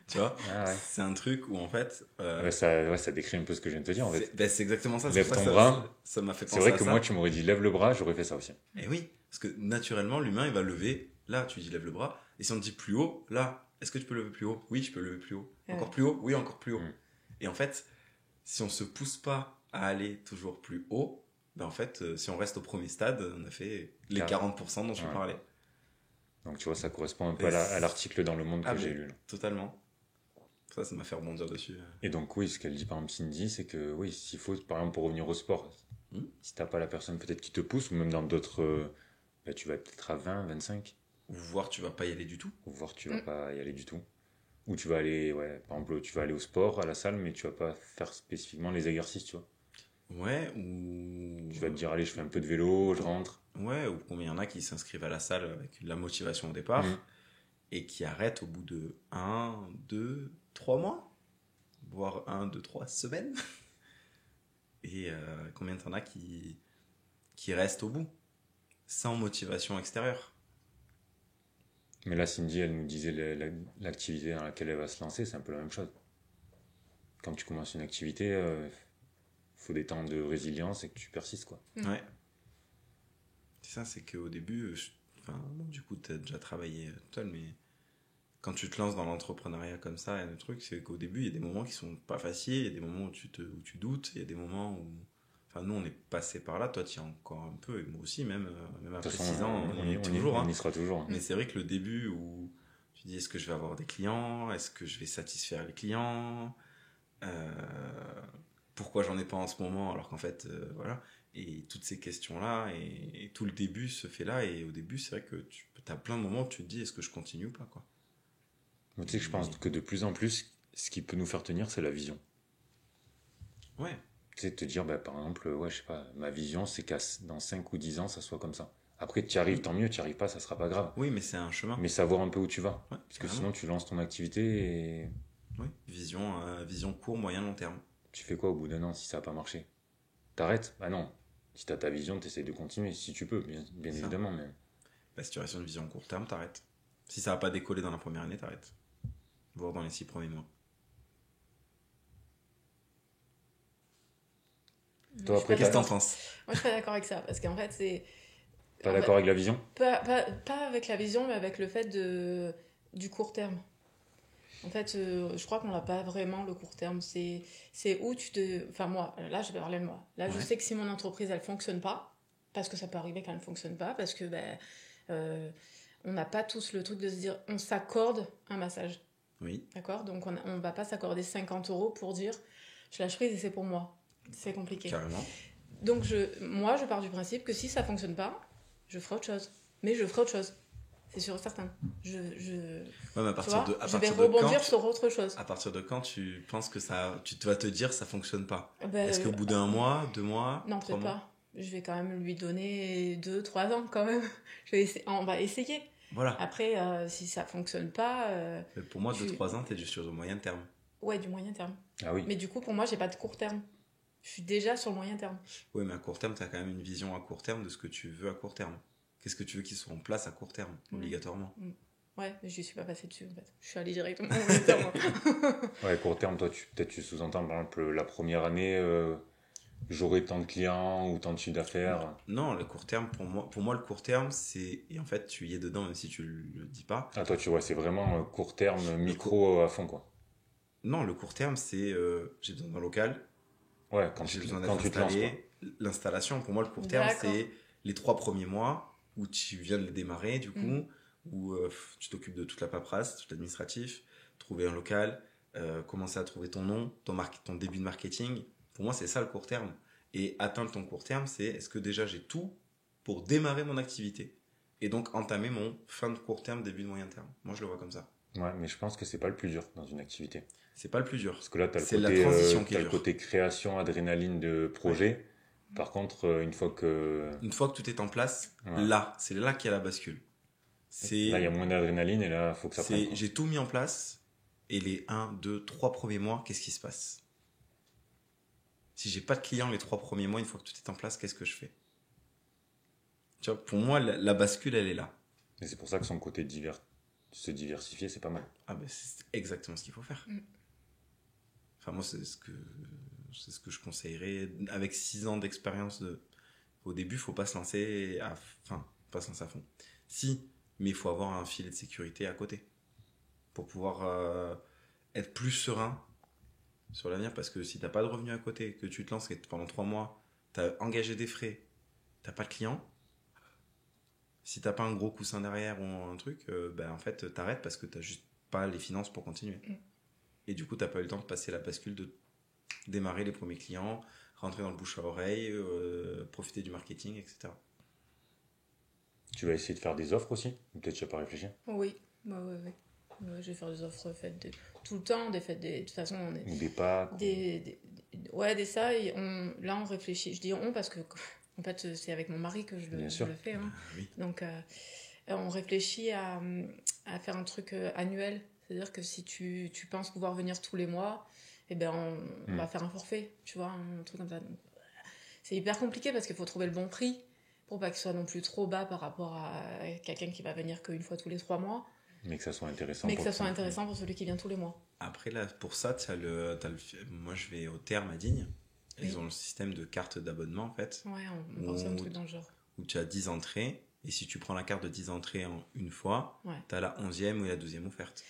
[SPEAKER 4] Tu vois, c'est un truc où en fait...
[SPEAKER 1] ça décrit un peu ce que je viens de te dire en fait.
[SPEAKER 4] C'est exactement ça.
[SPEAKER 1] Lève ton bras.
[SPEAKER 4] Ça m'a fait penser
[SPEAKER 1] à ça. C'est vrai que
[SPEAKER 4] ça.
[SPEAKER 1] moi, tu m'aurais dit lève le bras, j'aurais fait ça aussi.
[SPEAKER 4] Et oui, parce que naturellement, l'humain, il va lever. Là, tu dis lève le bras. Et si on te dit plus haut, là, est-ce que tu peux lever plus haut ? Oui, je peux lever plus haut. Encore plus haut ? Oui, encore plus haut. Et en fait, si on se pousse pas à aller toujours plus haut, en fait, si on reste au premier stade, on a fait les 40% dont je parlais.
[SPEAKER 1] Donc tu vois, ça correspond un peu à l'article dans Le Monde que j'ai lu. Là.
[SPEAKER 4] Totalement. Ça m'a fait rebondir dessus.
[SPEAKER 1] Et donc oui, ce qu'elle dit par exemple Cindy, c'est que oui, s'il faut, par exemple pour revenir au sport, si t'as pas la personne peut-être qui te pousse, ou même dans d'autres, tu vas peut-être à 20, 25.
[SPEAKER 4] Ou voire tu vas pas y aller du tout.
[SPEAKER 1] Ou voire tu vas pas y aller du tout. Ou tu vas aller, par exemple, tu vas aller au sport, à la salle, mais tu vas pas faire spécifiquement les exercices, tu vois.
[SPEAKER 4] Ouais, ou...
[SPEAKER 1] Tu vas te dire, allez, je fais un peu de vélo, je rentre.
[SPEAKER 4] Ouais, ou combien il y en a qui s'inscrivent à la salle avec la motivation au départ, et qui arrêtent au bout de 1, 2, 3 mois, voire 1, 2, 3 semaines. Et combien t'en as qui restent au bout, sans motivation extérieure.
[SPEAKER 1] Mais là, Cindy, elle nous disait l'activité dans laquelle elle va se lancer, c'est un peu la même chose. Quand tu commences une activité, faut des temps de résilience et que tu persistes, quoi.
[SPEAKER 4] Ouais. C'est ça, c'est qu'au début, du coup, tu as déjà travaillé tout seul, mais quand tu te lances dans l'entrepreneuriat comme ça, il y a un truc, c'est qu'au début, il y a des moments qui sont pas faciles, il y a des moments où tu doutes, il y a des moments où... Enfin, nous, on est passé par là, toi, tu y es encore un peu, et moi aussi, même après 6 ans, on y
[SPEAKER 1] sera toujours.
[SPEAKER 4] Mais c'est vrai que le début où tu dis, est-ce que je vais avoir des clients ? Est-ce que je vais satisfaire les clients ? Pourquoi j'en ai pas en ce moment alors qu'en fait voilà, et toutes ces questions là et tout le début se fait là, et au début c'est vrai que tu as plein de moments où tu te dis est-ce que je continue ou pas, quoi.
[SPEAKER 1] Moi, tu sais que je pense que de plus en plus ce qui peut nous faire tenir, c'est la vision.
[SPEAKER 4] Ouais.
[SPEAKER 1] Tu sais, te dire par exemple, je sais pas, ma vision c'est qu'à dans 5 ou 10 ans ça soit comme ça. Après tu y arrives, tant mieux, tu y arrives pas, ça sera pas grave.
[SPEAKER 4] Oui, mais c'est un chemin.
[SPEAKER 1] Mais savoir un peu où tu vas, parce que
[SPEAKER 4] carrément.
[SPEAKER 1] sinon tu lances ton activité et...
[SPEAKER 4] Oui, vision court, moyen, long terme.
[SPEAKER 1] Tu fais quoi au bout d'un an si ça n'a pas marché ? T'arrêtes ? Bah non. Si t'as ta vision, t'essaies de continuer, si tu peux, bien évidemment. Mais...
[SPEAKER 4] si tu restes sur une vision court terme, t'arrêtes. Si ça n'a pas décollé dans la première année, t'arrêtes. Voire dans les 6 premiers mois.
[SPEAKER 1] Toi, après,
[SPEAKER 4] qu'est-ce que t'en penses?
[SPEAKER 3] Moi, je suis pas d'accord avec ça, parce qu'en fait, c'est...
[SPEAKER 1] Pas d'accord avec la vision?
[SPEAKER 3] Pas avec la vision, mais avec le fait du court terme. En fait, je crois qu'on n'a pas vraiment le court terme. C'est où tu te... Enfin, moi, là, je vais parler de moi. Là, je sais que si mon entreprise, elle fonctionne pas, parce que ça peut arriver qu'elle ne fonctionne pas, parce que on n'a pas tous le truc de se dire, on s'accorde un massage.
[SPEAKER 4] Oui.
[SPEAKER 3] D'accord? Donc, on ne va pas s'accorder 50 € pour dire, je lâche prise et c'est pour moi. C'est compliqué.
[SPEAKER 4] Carrément.
[SPEAKER 3] Donc, moi, je pars du principe que si ça fonctionne pas, je ferai autre chose. Mais je ferai autre chose. C'est sûr et certain.
[SPEAKER 4] Ouais, mais
[SPEAKER 3] je vais rebondir sur autre chose.
[SPEAKER 4] À partir de quand tu penses que tu vas te dire ça fonctionne pas? Est-ce qu'au bout d'un mois, 2 mois,
[SPEAKER 3] non, 3 mois? Pas. Je vais quand même lui donner 2-3 ans quand même. On va essayer.
[SPEAKER 4] Voilà.
[SPEAKER 3] Après, si ça fonctionne pas...
[SPEAKER 4] pour moi, 2-3 ans, t'es juste sur le moyen terme.
[SPEAKER 3] Ouais, du moyen terme.
[SPEAKER 1] Ah oui.
[SPEAKER 3] Mais du coup, pour moi, j'ai pas de court terme. Je suis déjà sur le moyen terme.
[SPEAKER 4] Oui, mais à court terme, t'as quand même une vision à court terme de ce que tu veux à court terme. Qu'est-ce que tu veux qu'ils soient en place à court terme, obligatoirement?
[SPEAKER 3] Ouais, mais je suis pas passée dessus en fait. Je suis allée directement au long terme.
[SPEAKER 1] Ouais, court terme, toi, tu sous-entends par exemple la première année, j'aurai tant de clients ou tant de chiffre d'affaires.
[SPEAKER 4] Non, le court terme, pour moi, le court terme, c'est. Et en fait, tu y es dedans, même si tu le dis pas.
[SPEAKER 1] Ah, toi, tu vois, c'est vraiment court terme, micro à fond, quoi.
[SPEAKER 4] Non, le court terme, c'est j'ai besoin d'un local.
[SPEAKER 1] Ouais, quand tu te lances.
[SPEAKER 4] L'installation, pour moi, le court terme, c'est les 3 premiers mois où tu viens de le démarrer, du coup, où tu t'occupes de toute la paperasse, tout l'administratif, trouver un local, commencer à trouver ton nom, ton début de marketing. Pour moi, c'est ça le court terme. Et atteindre ton court terme, c'est est-ce que déjà j'ai tout pour démarrer mon activité et donc entamer mon fin de court terme, début de moyen terme. Moi, je le vois comme ça.
[SPEAKER 1] Ouais, mais je pense que c'est pas le plus dur dans une activité.
[SPEAKER 4] C'est pas le plus dur.
[SPEAKER 1] Parce que là, t'as le côté création, adrénaline de projet. Ouais. Par contre, une fois que
[SPEAKER 4] tout est en place, là, c'est là qu'il y a la bascule.
[SPEAKER 1] Là, il y a moins d'adrénaline et là, il faut que ça prenne.
[SPEAKER 4] J'ai tout mis en place et les 1, 2, 3 premiers mois, qu'est-ce qui se passe? Si j'ai pas de clients les 3 premiers mois, une fois que tout est en place, qu'est-ce que je fais? Tu vois, pour moi, la bascule, elle est là.
[SPEAKER 1] Et c'est pour ça que son côté se diversifier, c'est pas mal.
[SPEAKER 4] Ah ben, c'est exactement ce qu'il faut faire. Enfin, moi, c'est ce que je conseillerais. Avec 6 ans d'expérience, au début, faut pas se lancer à fond. Si, mais il faut avoir un filet de sécurité à côté pour pouvoir être plus serein sur l'avenir, parce que si t'as pas de revenus à côté, que tu te lances et que pendant 3 mois, t'as engagé des frais, t'as pas de clients, si t'as pas un gros coussin derrière ou un truc, en fait, t'arrêtes parce que t'as juste pas les finances pour continuer. Et du coup, t'as pas eu le temps de passer la bascule, de démarrer les premiers clients, rentrer dans le bouche à oreille, profiter du marketing, etc.
[SPEAKER 1] Tu vas essayer de faire des offres aussi? Ou peut-être tu n'as pas réfléchi?
[SPEAKER 3] Oui. Ouais, je vais faire des offres faites tout le temps, de toute façon, on est...
[SPEAKER 1] Ou des packs?
[SPEAKER 3] Des ça, là on réfléchit. Je dis on parce que, en fait, c'est avec mon mari que je le fais. Hein.
[SPEAKER 4] Oui.
[SPEAKER 3] Donc, on réfléchit à faire un truc annuel. C'est-à-dire que si tu penses pouvoir venir tous les mois, eh ben on va faire un forfait, tu vois, un truc comme ça. Donc, c'est hyper compliqué parce qu'il faut trouver le bon prix pour pas qu'il soit non plus trop bas par rapport à quelqu'un qui va venir qu'une fois tous les 3 mois.
[SPEAKER 1] Mais que ça soit intéressant.
[SPEAKER 3] Pour celui qui vient tous les mois.
[SPEAKER 4] Après, là, pour ça, moi, je vais au terme à Digne. Ils ont le système de carte d'abonnement, en fait.
[SPEAKER 3] Ouais, on pense à un truc dans le genre.
[SPEAKER 4] Où tu as 10 entrées. Et si tu prends la carte de 10 entrées en une fois, tu as la 11e ou la 12e offerte.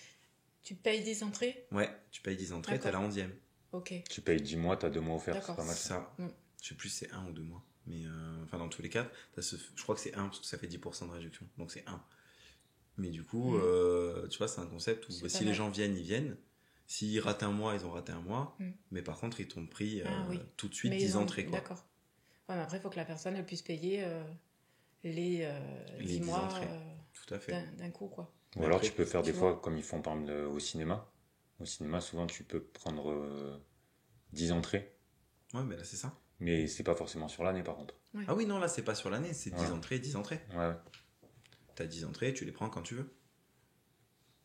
[SPEAKER 3] Tu payes 10 entrées?
[SPEAKER 4] Ouais, tu payes 10 entrées, tu as la 11e.
[SPEAKER 3] Ok.
[SPEAKER 1] Tu payes 10 mois, tu as 2 mois offerts.
[SPEAKER 3] D'accord.
[SPEAKER 1] C'est pas mal
[SPEAKER 4] ça. Je sais plus si c'est 1 ou 2 mois. Mais dans tous les cas, je crois que c'est 1 parce que ça fait 10% de réduction. Donc c'est 1. Mais du coup, tu vois, c'est un concept où si les gens viennent, ils viennent. S'ils ratent un mois, ils ont raté un mois. Mais par contre, ils t'ont pris tout de suite 10 entrées. Quoi.
[SPEAKER 3] D'accord. Ouais, mais après, il faut que la personne elle puisse payer les 10 mois
[SPEAKER 4] tout à fait.
[SPEAKER 3] d'un coup. Quoi.
[SPEAKER 1] Ou alors, tu peux faire des fois, comme ils font par exemple au cinéma. Au cinéma, souvent, tu peux prendre 10 entrées.
[SPEAKER 4] Ouais, mais là, c'est ça.
[SPEAKER 1] Mais c'est pas forcément sur l'année, par contre.
[SPEAKER 3] Ouais.
[SPEAKER 4] Ah oui, non, là, c'est pas sur l'année. C'est 10 entrées, 10 entrées.
[SPEAKER 1] Ouais.
[SPEAKER 4] T'as 10 entrées, tu les prends quand tu veux.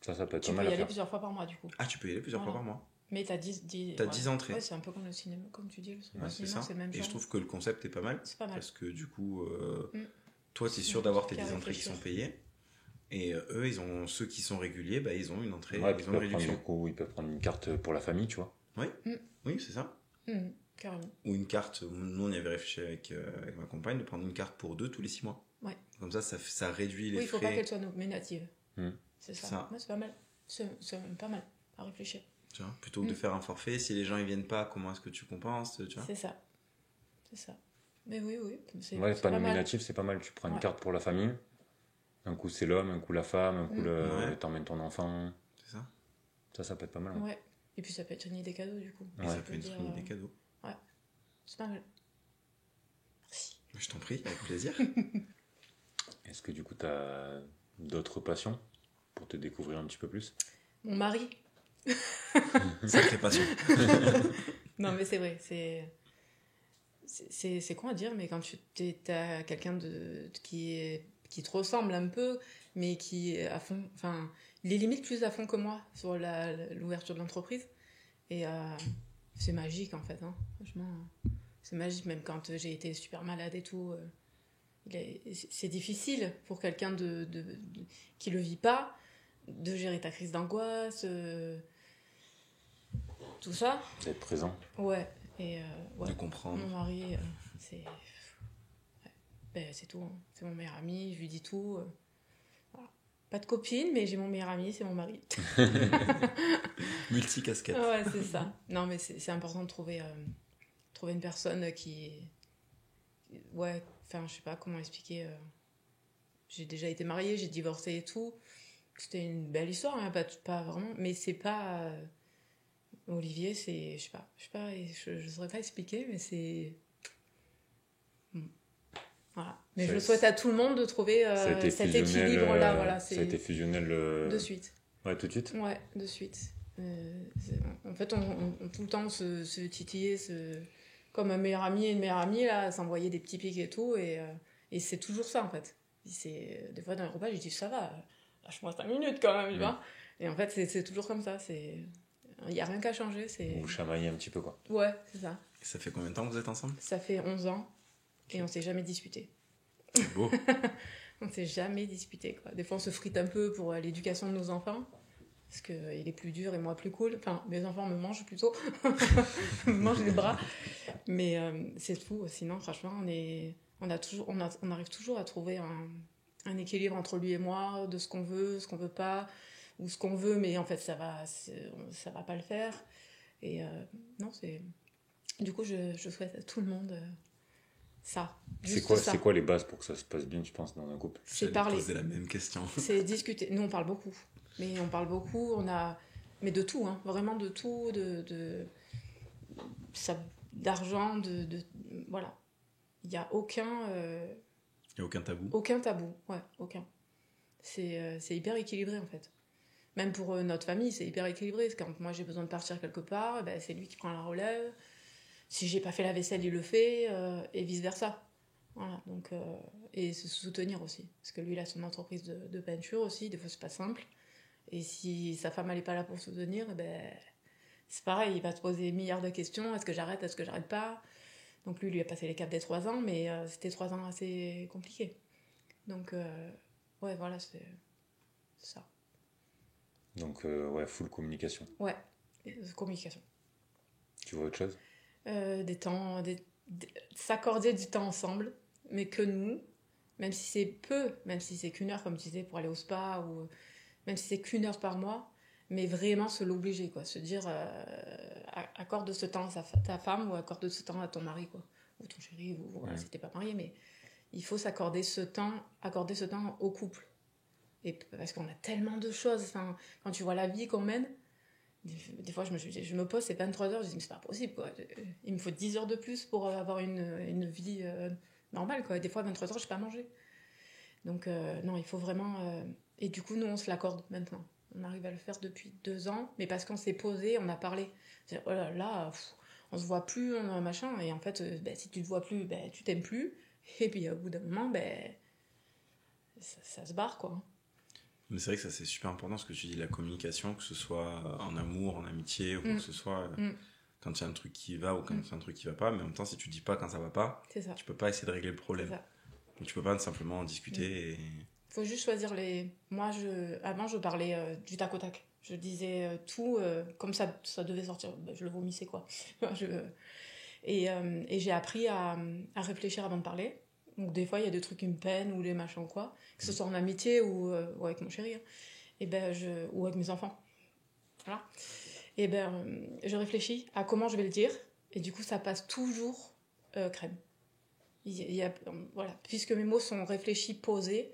[SPEAKER 1] Ça peut être pas mal à faire.
[SPEAKER 3] Tu peux y aller plusieurs fois par mois, du coup.
[SPEAKER 4] Ah, tu peux y aller plusieurs fois par mois.
[SPEAKER 3] Mais t'as 10
[SPEAKER 4] entrées.
[SPEAKER 3] Ouais, c'est un peu comme le cinéma, comme tu dis. Le cinéma,
[SPEAKER 4] c'est ça.
[SPEAKER 3] C'est le même genre.
[SPEAKER 4] Et je trouve que le concept est pas mal.
[SPEAKER 3] C'est pas mal.
[SPEAKER 4] Parce que du coup, toi, t'es sûr d'avoir tes 10 entrées qui sont payées. Et eux, ceux qui sont réguliers, ils ont une entrée, ils ont une réduction.
[SPEAKER 1] Du coup, ils peuvent prendre une carte pour la famille, tu vois.
[SPEAKER 4] Oui, oui, c'est ça.
[SPEAKER 3] Carrément.
[SPEAKER 4] Ou une carte, nous on y avait réfléchi avec ma compagne, de prendre une carte pour 2 tous les 6 mois.
[SPEAKER 3] Ouais.
[SPEAKER 4] Comme ça réduit les
[SPEAKER 3] oui, il faut
[SPEAKER 4] frais.
[SPEAKER 3] pas qu'elle soit nominative. C'est
[SPEAKER 4] ça.
[SPEAKER 3] ça. Ouais, c'est pas mal. C'est même pas mal à réfléchir.
[SPEAKER 4] Tu vois, plutôt que de faire un forfait, si les gens ils viennent pas, comment est-ce que tu compenses, tu vois?
[SPEAKER 3] C'est ça. Mais oui. C'est
[SPEAKER 1] pas nominatif, c'est pas mal. Tu prends une carte pour la famille. Un coup c'est l'homme, un coup la femme, un coup t'emmènes ton enfant.
[SPEAKER 4] C'est ça.
[SPEAKER 1] Ça peut être pas mal.
[SPEAKER 3] Ouais. Et puis ça peut être une idée cadeau du coup.
[SPEAKER 4] Ça peut être une idée cadeau.
[SPEAKER 3] Ouais. C'est pas mal. Merci.
[SPEAKER 4] Je t'en prie, avec plaisir.
[SPEAKER 1] Est-ce que du coup t'as d'autres passions pour te découvrir un petit peu plus?
[SPEAKER 3] Mon mari.
[SPEAKER 4] Sacrée passion.
[SPEAKER 3] Non mais c'est vrai, c'est con à dire, mais quand t'as quelqu'un qui te ressemble un peu, mais qui est à fond, enfin, il est limite plus à fond que moi sur l'ouverture de l'entreprise. Et c'est magique en fait, hein. Franchement, c'est magique, même quand j'ai été super malade et tout. C'est difficile pour quelqu'un qui le vit pas, de gérer ta crise d'angoisse, tout ça.
[SPEAKER 1] D'être présent.
[SPEAKER 3] Ouais. Et
[SPEAKER 4] de comprendre.
[SPEAKER 3] Mon mari, c'est tout, hein. C'est mon meilleur ami, je lui dis tout. Voilà. Pas de copine, mais j'ai mon meilleur ami, c'est mon mari.
[SPEAKER 4] Multicasquette.
[SPEAKER 3] Ouais, c'est ça. Non, mais c'est important de trouver une personne qui... Ouais, enfin, je sais pas comment expliquer. J'ai déjà été mariée, j'ai divorcé et tout. C'était une belle histoire, hein, pas vraiment. Mais c'est pas... Olivier, c'est... Je sais pas, je saurais pas expliquer, mais c'est... Voilà. Mais je le souhaite à tout le monde de trouver cet équilibre-là. Voilà,
[SPEAKER 1] ça a été fusionnel
[SPEAKER 3] de suite.
[SPEAKER 1] Ouais, tout de suite.
[SPEAKER 3] Ouais, de suite. En fait, on tout le temps se titiller, comme un meilleur ami et une meilleure amie, là, s'envoyer des petits pics et tout. Et c'est toujours ça, en fait. Des fois, dans les repas, je dis ça va, lâche-moi 5 minutes quand même, tu vois. Et en fait, c'est toujours comme ça. Il n'y a rien qu'à changer.
[SPEAKER 1] Vous chamaillez un petit peu, quoi.
[SPEAKER 3] Ouais, c'est ça.
[SPEAKER 4] Et ça fait combien de temps que vous êtes ensemble?
[SPEAKER 3] Ça fait 11 ans. Et on s'est jamais disputé.
[SPEAKER 4] C'est beau.
[SPEAKER 3] On s'est jamais disputé, quoi. Des fois, on se frite un peu pour l'éducation de nos enfants. Parce qu'il est plus dur et moi plus cool. Enfin, mes enfants me mangent plutôt. me mangent les bras. Mais c'est tout. Sinon, franchement, on arrive toujours à trouver un équilibre entre lui et moi, de ce qu'on veut, ce qu'on veut pas, ou ce qu'on veut, mais en fait, ça va pas le faire. Et non, c'est... Du coup, je souhaite à tout le monde... ça.
[SPEAKER 1] C'est quoi les bases pour que ça se passe bien, tu penses, dans un couple?
[SPEAKER 3] C'est parler.
[SPEAKER 4] Poser la même question.
[SPEAKER 3] C'est discuter. Nous, on parle beaucoup. Mais de tout, hein. Vraiment de tout, d'argent, voilà. Il n'y a aucun...
[SPEAKER 4] Il n'y a aucun tabou?
[SPEAKER 3] Aucun tabou, ouais, aucun. C'est hyper équilibré, en fait. Même pour notre famille, c'est hyper équilibré. Quand moi, j'ai besoin de partir quelque part, ben, c'est lui qui prend la relève. Si j'ai pas fait la vaisselle, il le fait, et vice-versa. Voilà, donc, et se soutenir aussi. Parce que lui, il a son entreprise de peinture aussi, des fois, c'est pas simple. Et si sa femme, elle est pas là pour soutenir, ben, c'est pareil, il va se poser milliards de questions. Est-ce que j'arrête pas? Donc lui a passé les caps des 3 ans, mais c'était 3 ans assez compliqués. Donc, ouais, voilà, c'est ça.
[SPEAKER 1] Donc, full communication.
[SPEAKER 3] Ouais, communication.
[SPEAKER 1] Tu vois autre chose?
[SPEAKER 3] S'accorder du temps ensemble, mais que nous, même si c'est peu, même si c'est qu'1 heure, comme tu disais, pour aller au spa, ou même si c'est qu'1 heure par mois, mais vraiment se l'obliger, quoi. Se dire, accorde ce temps à ta femme, ou accorde ce temps à ton mari, quoi. Ou ton chéri, ou voilà, si t'es pas marié, mais il faut accorder ce temps au couple. Et parce qu'on a tellement de choses, enfin, quand tu vois la vie qu'on mène, des fois, je me pose, c'est 23 heures, je dis, mais c'est pas possible, quoi. Il me faut 10 heures de plus pour avoir une vie normale, quoi. Des fois, 23 heures, je n'ai pas mangé. Donc, non, il faut vraiment... Et du coup, nous, on se l'accorde maintenant. On arrive à le faire depuis 2 ans, mais parce qu'on s'est posé, on a parlé. C'est-à-dire, oh là, on se voit plus, machin. Et en fait, si tu te vois plus, tu t'aimes plus. Et puis, au bout d'un moment, ça se barre, quoi.
[SPEAKER 4] Mais c'est vrai que ça, c'est super important, ce que tu dis, la communication, que ce soit en amour, en amitié, ou quoi que ce soit, quand il y a un truc qui va ou quand il y a un truc qui va pas, mais en même temps, si tu dis pas quand ça va pas, tu peux pas essayer de régler le problème. Donc, tu peux pas simplement en discuter et...
[SPEAKER 3] Faut juste choisir les... Moi, avant, je parlais du tac au tac. Je disais tout comme ça devait sortir. Je le vomissais, quoi. Et j'ai appris à réfléchir avant de parler. Donc des fois, il y a des trucs qui me peinent ou des machins ou quoi, que ce soit en amitié ou avec mon chéri, hein. Et ou avec mes enfants. Voilà. Et je réfléchis à comment je vais le dire. Et du coup, ça passe toujours crème. Voilà. Puisque mes mots sont réfléchis, posés.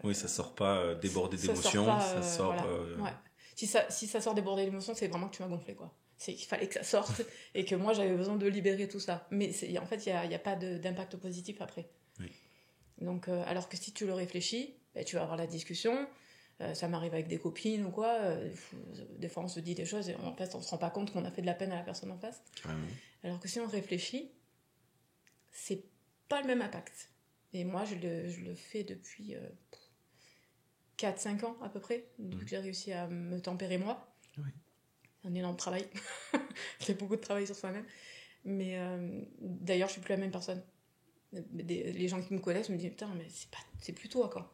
[SPEAKER 4] Oui, ça sort pas débordé d'émotions. Ça sort.
[SPEAKER 3] Voilà. Ouais. Si ça sort débordé d'émotions, c'est vraiment que tu m'as gonflé, quoi. C'est qu'il fallait que ça sorte et que moi, j'avais besoin de libérer tout ça. Mais en fait, il n'y a pas d'impact positif après.
[SPEAKER 4] Oui.
[SPEAKER 3] Donc, alors que si tu le réfléchis, tu vas avoir la discussion. Ça m'arrive avec des copines ou quoi. Des fois, on se dit des choses et en fait, on se rend pas compte qu'on a fait de la peine à la personne en face.
[SPEAKER 4] Carrément. Alors
[SPEAKER 3] que si on réfléchit, c'est pas le même impact. Et moi, je le fais depuis 4-5 ans à peu près. Donc, j'ai réussi à me tempérer moi.
[SPEAKER 4] Oui.
[SPEAKER 3] C'est un énorme travail. C'est beaucoup de travail sur soi-même. Mais d'ailleurs, je suis plus la même personne. Les gens qui me connaissent me disent putain, mais c'est plus toi, quoi.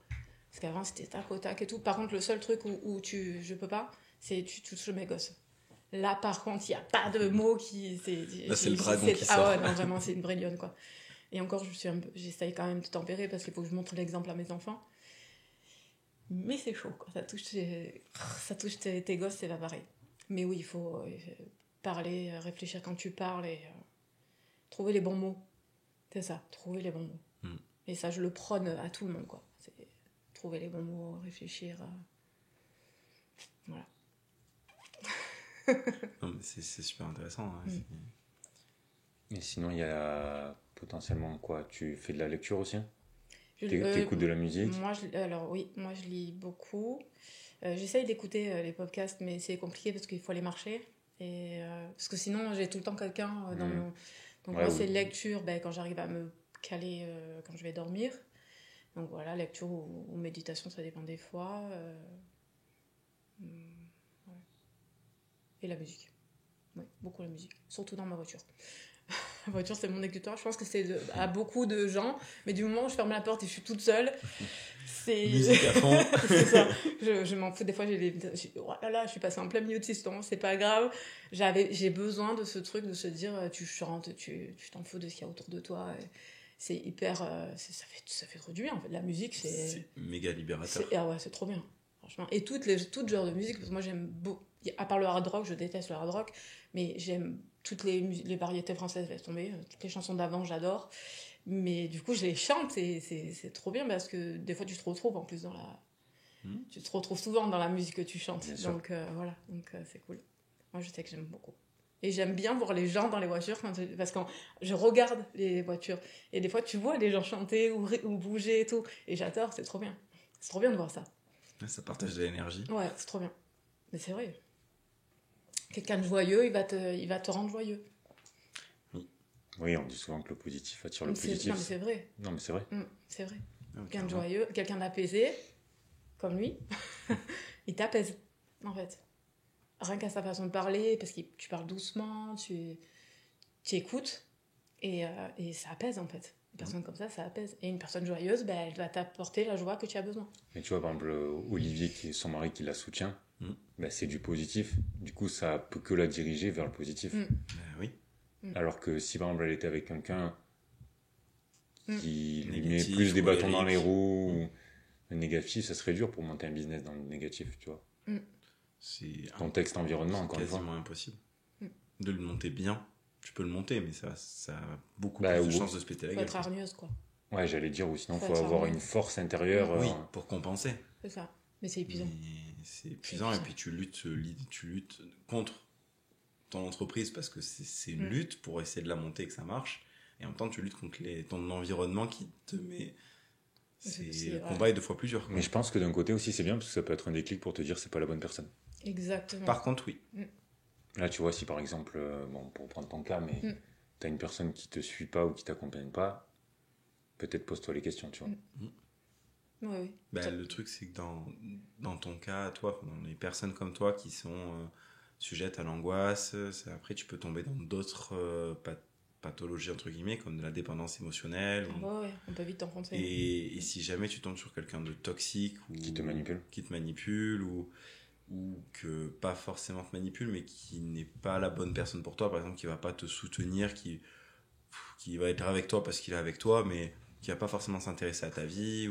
[SPEAKER 3] Parce qu'avant, c'était tac au tac et tout. Par contre, le seul truc où je peux pas, c'est tu touches mes gosses. Là, par contre, il n'y a pas de mots qui.
[SPEAKER 4] Là, c'est le dragon qui sort.
[SPEAKER 3] Ah ouais, non, vraiment, c'est une vraie lionne, quoi. Et encore, j'essaye quand même de tempérer parce qu'il faut que je montre l'exemple à mes enfants. Mais c'est chaud, quoi. Ça touche tes gosses, c'est pas pareil. Mais oui, il faut parler, réfléchir quand tu parles et trouver les bons mots. C'est ça, trouver les bons mots. Et ça, je le prône à tout le monde, quoi. C'est trouver les bons mots, réfléchir. Voilà.
[SPEAKER 4] Non, mais c'est super intéressant. Hein.
[SPEAKER 1] Et sinon, il y a potentiellement quoi? Tu fais de la lecture aussi? T'écoutes de la musique?
[SPEAKER 3] Moi, je lis beaucoup. J'essaye d'écouter les podcasts, mais c'est compliqué parce qu'il faut aller marcher. Parce que sinon, j'ai tout le temps quelqu'un dans mon... Donc moi, c'est lecture quand j'arrive à me caler quand je vais dormir. Donc voilà, lecture ou méditation, ça dépend des fois. Ouais. Et la musique. Oui, beaucoup la musique. Surtout dans ma voiture. La voiture, c'est mon exutoire. Je pense que c'est à beaucoup de gens. Mais du moment où je ferme la porte et je suis toute seule, c'est...
[SPEAKER 4] Musique à fond.
[SPEAKER 3] C'est ça. Je m'en fous. Des fois, oh là là, je suis passée en plein milieu de Siston. C'est pas grave. J'ai besoin de ce truc, de se dire, tu chantes, tu t'en fous de ce qu'il y a autour de toi. C'est hyper... ça fait trop du bien, en fait. La musique,
[SPEAKER 4] c'est méga libérateur.
[SPEAKER 3] Ah ouais, c'est trop bien. Franchement. Et tout genre de musique, parce que moi, j'aime beaucoup... À part le hard rock, je déteste le hard rock, mais j'aime toutes les variétés françaises, laisse tomber. Toutes les chansons d'avant, j'adore. Mais du coup, je les chante et c'est trop bien parce que des fois, tu te retrouves en plus dans la... Tu te retrouves souvent dans la musique que tu chantes. Donc voilà, c'est cool. Moi, je sais que j'aime beaucoup. Et j'aime bien voir les gens dans les voitures parce que je regarde les voitures. Et des fois, tu vois les gens chanter ou bouger et tout. Et j'adore, c'est trop bien. C'est trop bien de voir ça.
[SPEAKER 4] Ça partage de l'énergie.
[SPEAKER 3] Ouais, c'est trop bien. Mais c'est vrai. Quelqu'un de joyeux, il va te rendre joyeux.
[SPEAKER 1] Oui, on dit souvent que le positif attire le positif.
[SPEAKER 3] Non, mais c'est vrai.
[SPEAKER 1] Non, mais c'est vrai.
[SPEAKER 3] C'est vrai. Quelqu'un de joyeux, quelqu'un d'apaisé, comme lui, il t'apaise, en fait. Rien qu'à sa façon de parler, parce que tu parles doucement, tu écoutes, et ça apaise, en fait. Une personne comme ça apaise. Et une personne joyeuse, elle va t'apporter la joie que tu as besoin.
[SPEAKER 1] Mais tu vois, par exemple, Olivier, qui est son mari, qui la soutient, c'est du positif. Du coup, ça peut que la diriger vers le positif.
[SPEAKER 4] Oui.
[SPEAKER 1] Alors que si, par exemple, elle était avec quelqu'un qui lui met plus des bâtons dans les roues, le négatif, ça serait dur pour monter un business dans le négatif, tu vois.
[SPEAKER 4] C'est
[SPEAKER 1] contexte environnement, encore une fois.
[SPEAKER 4] C'est quasiment impossible. De le monter bien, tu peux le monter, mais ça a beaucoup plus de chances de se péter la gueule.
[SPEAKER 3] Faut être hargneuse, quoi.
[SPEAKER 1] Ouais, j'allais dire, ou sinon, il faut avoir une force intérieure.
[SPEAKER 4] Oui, pour compenser.
[SPEAKER 3] C'est ça. Mais c'est épuisant.
[SPEAKER 4] C'est épuisant, et puis tu luttes contre ton entreprise parce que c'est une lutte pour essayer de la monter et que ça marche. Et en même temps, tu luttes contre ton environnement qui te met... Le combat est 2 fois plus dur.
[SPEAKER 1] Mais je pense que d'un côté aussi, c'est bien parce que ça peut être un déclic pour te dire c'est pas la bonne personne.
[SPEAKER 3] Exactement.
[SPEAKER 4] Par contre, oui.
[SPEAKER 1] Là, tu vois, si par exemple, pour prendre ton cas, mais t'as une personne qui te suit pas ou qui t'accompagne pas, peut-être pose-toi les questions, tu vois.
[SPEAKER 3] Oui.
[SPEAKER 4] Le truc, c'est que dans ton cas, toi, dans les personnes comme toi qui sont sujettes à l'angoisse, après, tu peux tomber dans d'autres pathologies, entre guillemets, comme de la dépendance émotionnelle.
[SPEAKER 3] Ouais, on peut vite t'enfoncer.
[SPEAKER 4] Et si jamais tu tombes sur quelqu'un de toxique ou
[SPEAKER 1] qui te manipule,
[SPEAKER 4] ou ou que pas forcément te manipule, mais qui n'est pas la bonne personne pour toi, par exemple, qui va pas te soutenir, qui va être avec toi parce qu'il est avec toi, mais qui va pas forcément s'intéresser à ta vie,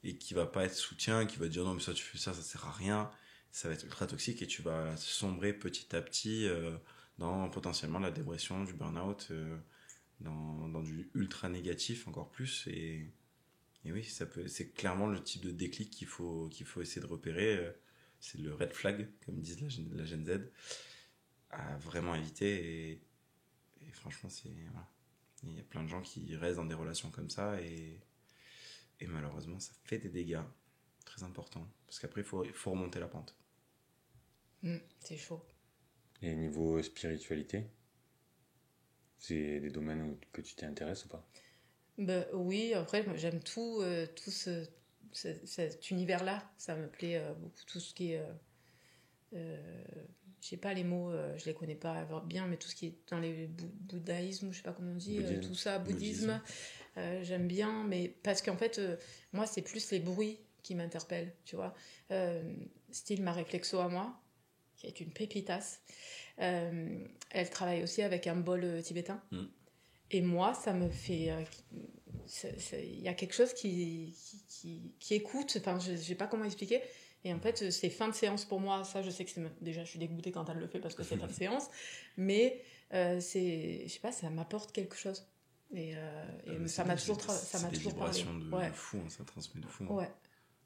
[SPEAKER 4] et qui va pas être soutien, qui va te dire non mais ça tu fais ça sert à rien, ça va être ultra toxique et tu vas sombrer petit à petit dans potentiellement la dépression, du burn-out, dans du ultra négatif encore plus, et oui, c'est clairement le type de déclic qu'il faut essayer de repérer. C'est le red flag, comme disent la Gen Z, à vraiment éviter. Et franchement, voilà. Il y a plein de gens qui restent dans des relations comme ça, et malheureusement, ça fait des dégâts très importants. Parce qu'après, il faut remonter la pente.
[SPEAKER 3] C'est chaud.
[SPEAKER 1] Et niveau spiritualité, c'est des domaines que tu t'y intéresses ou pas?
[SPEAKER 3] Bah, oui, après, moi, j'aime tout cet univers-là. Ça me plaît beaucoup, tout ce qui est... je sais pas les mots, je les connais pas bien, mais tout ce qui est dans les bouddhisme, je sais pas comment on dit, tout ça, bouddhisme. J'aime bien, mais parce qu'en fait, moi, c'est plus les bruits qui m'interpellent, tu vois. Style ma réflexo à moi, qui est une pépitasse. Elle travaille aussi avec un bol tibétain. Et moi, ça me fait... il y a quelque chose qui écoute, enfin, je sais pas comment expliquer. Et en fait, c'est fin de séance pour moi. Ça, je sais que déjà, je suis dégoûtée quand elle le fait parce que c'est fin de séance. Mais je sais pas, ça m'apporte quelque chose. Et ça m'a toujours parlé.
[SPEAKER 4] C'est des vibrations de fou, hein, ça transmet de fou. Hein.
[SPEAKER 3] Ouais.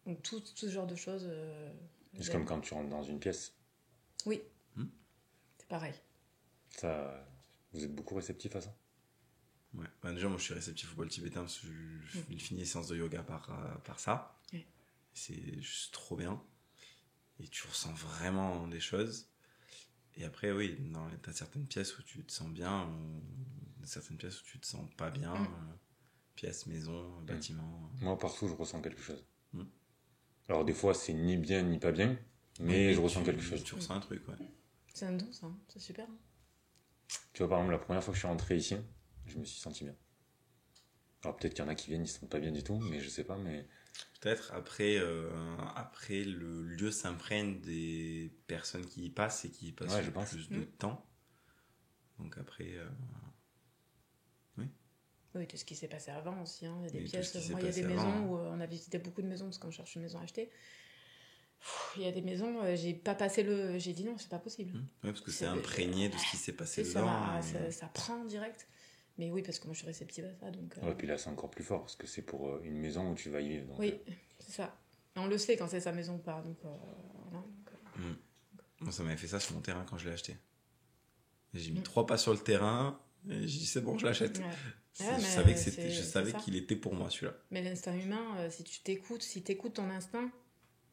[SPEAKER 3] Donc tout ce genre de choses.
[SPEAKER 1] C'est comme quand tu rentres dans une pièce.
[SPEAKER 3] Oui. C'est pareil.
[SPEAKER 1] Ça, vous êtes beaucoup réceptif à ça?
[SPEAKER 4] Ouais. Bah, déjà, moi, je suis réceptif au bol tibétain parce que je finis les séances de yoga par ça. C'est juste trop bien. Et tu ressens vraiment des choses. Et après, oui, t'as certaines pièces où tu te sens bien, certaines pièces où tu te sens pas bien. Pièces, maisons, bâtiments.
[SPEAKER 1] Moi, partout, je ressens quelque chose. Alors, des fois, c'est ni bien ni pas bien, mais je ressens quelque chose.
[SPEAKER 4] Tu ressens un truc, ouais.
[SPEAKER 3] C'est un don, ça. C'est super. Hein.
[SPEAKER 1] Tu vois, par exemple, la première fois que je suis rentré ici, je me suis senti bien. Alors, peut-être qu'il y en a qui viennent, ils se sentent pas bien du tout, mais je sais pas, mais...
[SPEAKER 4] Peut-être après le lieu s'imprègne des personnes qui y passent et qui y passent plus de temps. Donc après,
[SPEAKER 3] oui, tout ce qui s'est passé avant aussi. Hein. Il y a des pièces. Moi, il y a des maisons où on a visité beaucoup de maisons parce qu'on cherche une maison à acheter. Il y a des maisons, j'ai pas passé j'ai dit non, c'est pas possible.
[SPEAKER 4] Oui, parce que c'est imprégné de ce qui s'est passé dedans.
[SPEAKER 3] Ça prend direct. Mais oui, parce que moi je suis réceptive à ça. Donc,
[SPEAKER 1] ouais, puis là c'est encore plus fort parce que c'est pour une maison où tu vas y vivre. Donc,
[SPEAKER 3] oui, c'est ça. Et on le sait quand c'est sa maison ou pas. Donc, voilà,
[SPEAKER 4] Moi, ça m'avait fait ça sur mon terrain quand je l'ai acheté. Et j'ai mis 3 pas sur le terrain et j'ai dit c'est bon, je l'achète. Ouais. Je savais qu'il était pour moi celui-là.
[SPEAKER 3] Mais l'instinct humain, si tu t'écoutes ton instinct,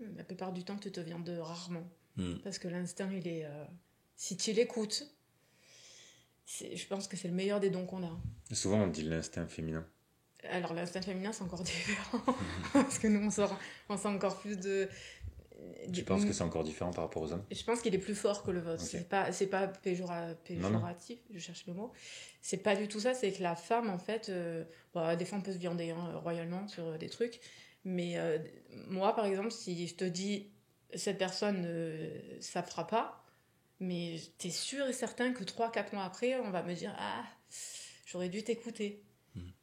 [SPEAKER 3] la plupart du temps tu te viens de rarement. Parce que l'instinct, il est... si tu l'écoutes, je pense que c'est le meilleur des dons qu'on a.
[SPEAKER 1] Souvent on dit l'instinct féminin.
[SPEAKER 3] Alors l'instinct féminin c'est encore différent. Parce que nous on sent encore plus de...
[SPEAKER 1] Tu penses que c'est encore différent par rapport aux hommes?
[SPEAKER 3] Je pense qu'il est plus fort que le vôtre. Okay. C'est pas péjoratif, je cherche le mot. C'est pas du tout ça, c'est que la femme, en fait, des fois on peut se viander royalement sur des trucs, mais moi, par exemple, si je te dis cette personne, ça fera pas, mais t'es sûr et certain que 3-4 mois après, on va me dire « Ah, j'aurais dû t'écouter. »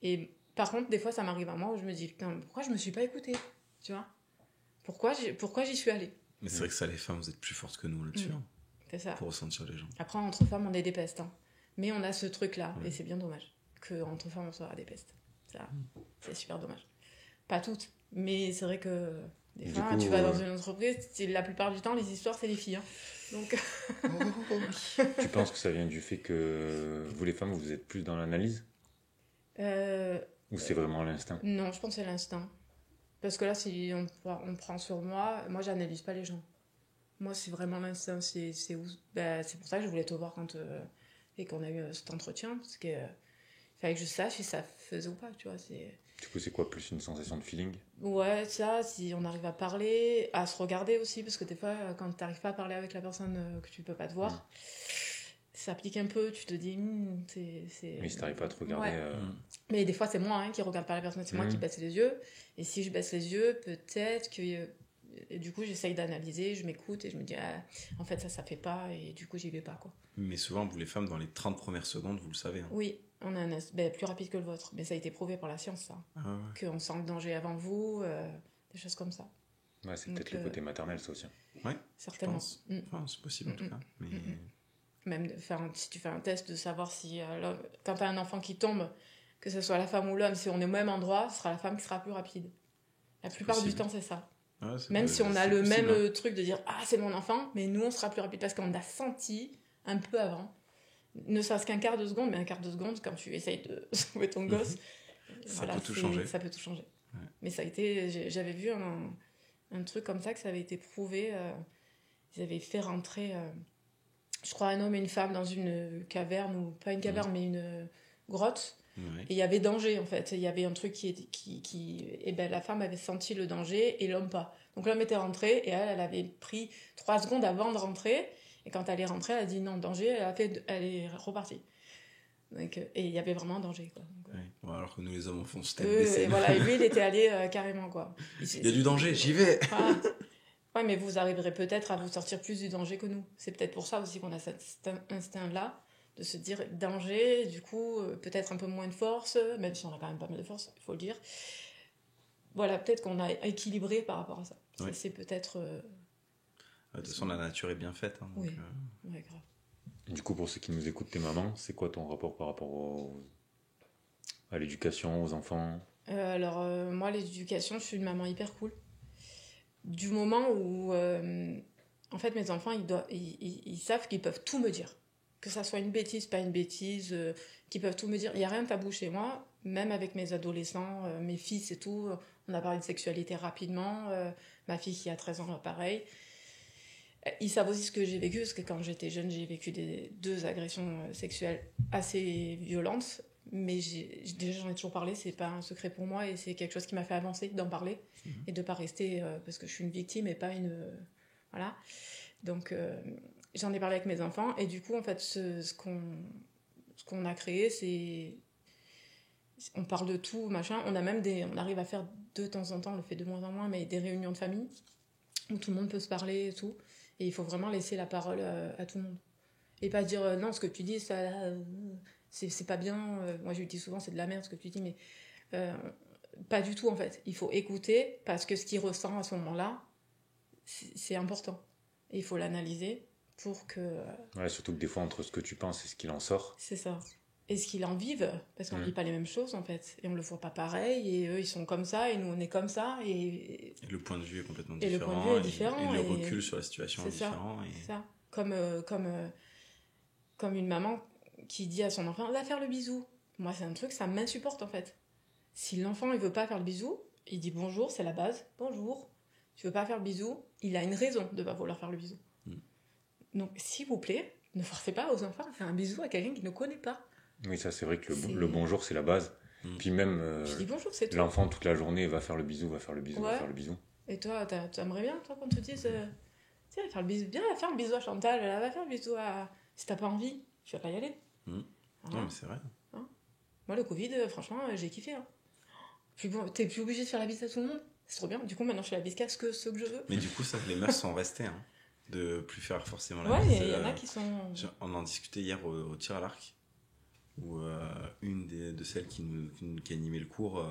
[SPEAKER 3] Et par contre, des fois, ça m'arrive à moi où je me dis « Putain, pourquoi je me suis pas écoutée ?» Tu vois ? Pourquoi j'y suis allée?
[SPEAKER 4] Mais c'est vrai que ça, les femmes, vous êtes plus fortes que nous là-dessus. Hein,
[SPEAKER 3] c'est ça.
[SPEAKER 4] Pour ressentir les gens.
[SPEAKER 3] Après, entre femmes, on est des pestes. Hein. Mais on a ce truc-là. Et c'est bien dommage qu'entre femmes, on soit des pestes. Ça, c'est super dommage. Pas toutes. Mais c'est vrai que des fois, tu vas dans une entreprise, la plupart du temps, les histoires, c'est les filles. Hein. Donc...
[SPEAKER 1] Tu penses que ça vient du fait que vous, les femmes, vous êtes plus dans l'analyse? Ou c'est vraiment l'instinct?
[SPEAKER 3] Non, je pense que c'est l'instinct. Parce que là, si on prend sur moi, j'analyse pas les gens. Moi, c'est vraiment l'instinct. C'est pour ça que je voulais te voir et qu'on a eu cet entretien. Parce que fallait que je sache si ça faisait ou pas, tu vois.
[SPEAKER 1] Du coup, c'est quoi, plus une sensation de feeling?
[SPEAKER 3] Ouais, ça, si on arrive à parler, à se regarder aussi. Parce que des fois, quand tu n'arrives pas à parler avec la personne que tu peux pas te voir, ça pique un peu. Tu te dis,
[SPEAKER 1] Mais si tu n'arrives pas à te regarder...
[SPEAKER 3] Ouais. Mais des fois, c'est moi qui regarde pas la personne, c'est moi qui baisse les yeux. Et si je baisse les yeux, peut-être qu'il Et du coup, j'essaye d'analyser, je m'écoute et je me dis, en fait, ça fait pas, et du coup, j'y vais pas, quoi.
[SPEAKER 4] Mais souvent, vous les femmes, dans les 30 premières secondes, vous le savez. Hein.
[SPEAKER 3] Oui, on a un plus rapide que le vôtre. Mais ça a été prouvé par la science, ça.
[SPEAKER 4] Ah ouais.
[SPEAKER 3] Qu'on sent le danger avant vous, des choses comme ça.
[SPEAKER 1] Ouais, c'est peut-être le côté maternel, ça aussi.
[SPEAKER 4] Ouais,
[SPEAKER 3] certainement.
[SPEAKER 4] Enfin, c'est possible en tout cas. Mais...
[SPEAKER 3] Même si tu fais un test de savoir si, quand tu as un enfant qui tombe, que ce soit la femme ou l'homme, si on est au même endroit, ce sera la femme qui sera plus rapide. La plupart du temps, c'est ça.
[SPEAKER 4] Ouais,
[SPEAKER 3] même si on a le même truc de dire c'est mon enfant, mais nous on sera plus rapide parce qu'on a senti un peu avant, ne serait-ce qu'un quart de seconde, mais un quart de seconde quand tu essayes de sauver ton gosse,
[SPEAKER 4] ça peut tout changer.
[SPEAKER 3] Ça peut tout changer.
[SPEAKER 4] Ouais.
[SPEAKER 3] Mais ça a été, j'avais vu un truc comme ça, que ça avait été prouvé. Ils avaient fait rentrer, je crois, un homme et une femme dans une caverne, ou pas une caverne, mais une grotte.
[SPEAKER 4] Ouais.
[SPEAKER 3] Et il y avait danger, en fait. Il y avait un truc et ben, la femme avait senti le danger et l'homme pas. Donc l'homme était rentré et elle avait pris 3 secondes avant de rentrer. Et quand elle est rentrée, elle a dit non, danger, elle est repartie. Donc, et il y avait vraiment un danger, quoi. Donc,
[SPEAKER 4] ouais. Bon, alors que nous, les hommes, on fonce tête baissée.
[SPEAKER 3] Et voilà, et lui, il était allé carrément, quoi.
[SPEAKER 4] Il y a du danger, j'y vais.
[SPEAKER 3] Ouais, mais vous arriverez peut-être à vous sortir plus du danger que nous. C'est peut-être pour ça aussi qu'on a cet instinct-là, de se dire danger, du coup, peut-être un peu moins de force, même si on a quand même pas mal de force, il faut le dire. Voilà, peut-être qu'on a équilibré par rapport à ça.
[SPEAKER 4] Ouais.
[SPEAKER 3] C'est peut-être...
[SPEAKER 4] De toute façon, la nature est bien faite. Hein, donc,
[SPEAKER 3] oui, ouais, grave.
[SPEAKER 1] Du coup, pour ceux qui nous écoutent, tes mamans, c'est quoi ton rapport par rapport à l'éducation, aux enfants ?
[SPEAKER 3] Alors, moi, l'éducation, je suis une maman hyper cool. Du moment où, en fait, mes enfants, ils savent qu'ils peuvent tout me dire. Que ça soit une bêtise, pas une bêtise, qu'ils peuvent tout me dire. Il n'y a rien de tabou chez moi, même avec mes adolescents, mes fils et tout. On a parlé de sexualité rapidement. Ma fille qui a 13 ans, pareil. Ils savent aussi ce que j'ai vécu, parce que quand j'étais jeune, j'ai vécu 2 agressions sexuelles assez violentes. Mais déjà, j'en ai toujours parlé, c'est pas un secret pour moi, et c'est quelque chose qui m'a fait avancer d'en parler, et de pas rester, parce que je suis une victime et pas une... voilà. Donc, j'en ai parlé avec mes enfants, et du coup, en fait, ce qu'on a créé, c'est... On parle de tout, machin. On arrive à faire de temps en temps, on le fait de moins en moins, mais des réunions de famille, où tout le monde peut se parler et tout. Et il faut vraiment laisser la parole à tout le monde. Et pas dire, non, ce que tu dis, ça... c'est pas bien, moi je lui dis souvent c'est de la merde ce que tu dis, mais pas du tout en fait. Il faut écouter, parce que ce qu'il ressent à ce moment-là, c'est important. Et il faut l'analyser pour que...
[SPEAKER 1] Ouais, surtout que des fois, entre ce que tu penses et ce qu'il en sort...
[SPEAKER 3] C'est ça. Et ce qu'ils en vivent, parce qu'on ne vit pas les mêmes choses en fait. Et on ne le voit pas pareil, et eux ils sont comme ça, et nous on est comme ça. Et
[SPEAKER 4] le point de vue est complètement différent.
[SPEAKER 3] Et le point de vue est différent.
[SPEAKER 4] Et le recul sur la situation est différent.
[SPEAKER 3] C'est ça. Comme une maman qui dit à son enfant, va faire le bisou. Moi, c'est un truc, ça m'insupporte en fait. Si l'enfant, il veut pas faire le bisou, il dit bonjour, c'est la base. Bonjour. Tu veux pas faire le bisou, il a une raison de pas vouloir faire le bisou. Donc, s'il vous plaît, ne forcez pas aux enfants à faire un bisou à quelqu'un qui ne connaît pas.
[SPEAKER 1] Oui, ça, c'est vrai que le bonjour, c'est la base. Puis même,
[SPEAKER 3] je dis bonjour, c'est tout.
[SPEAKER 1] L'enfant, toute la journée, va faire le bisou, va faire le bisou, va faire le bisou.
[SPEAKER 3] Et toi, t'aimerais bien, toi, qu'on te dise, tiens, faire le bisou, bien, faire le bisou à Chantal, va faire le bisou à... Si t'as pas envie, tu vas pas y aller.
[SPEAKER 4] Non, mais c'est vrai.
[SPEAKER 3] Hein, moi, le Covid, franchement, j'ai kiffé. Hein. Puis bon, t'es plus obligé de faire la bise à tout le monde. C'est trop bien. Du coup, maintenant, je fais la bise qu'à ceux que je veux.
[SPEAKER 4] Mais du coup, ça, les mœurs sont restées. Hein, de plus faire forcément la bise.
[SPEAKER 3] Ouais, il y en a qui sont...
[SPEAKER 4] On en discutait hier au tir à l'arc, où une de celles qui animait le cours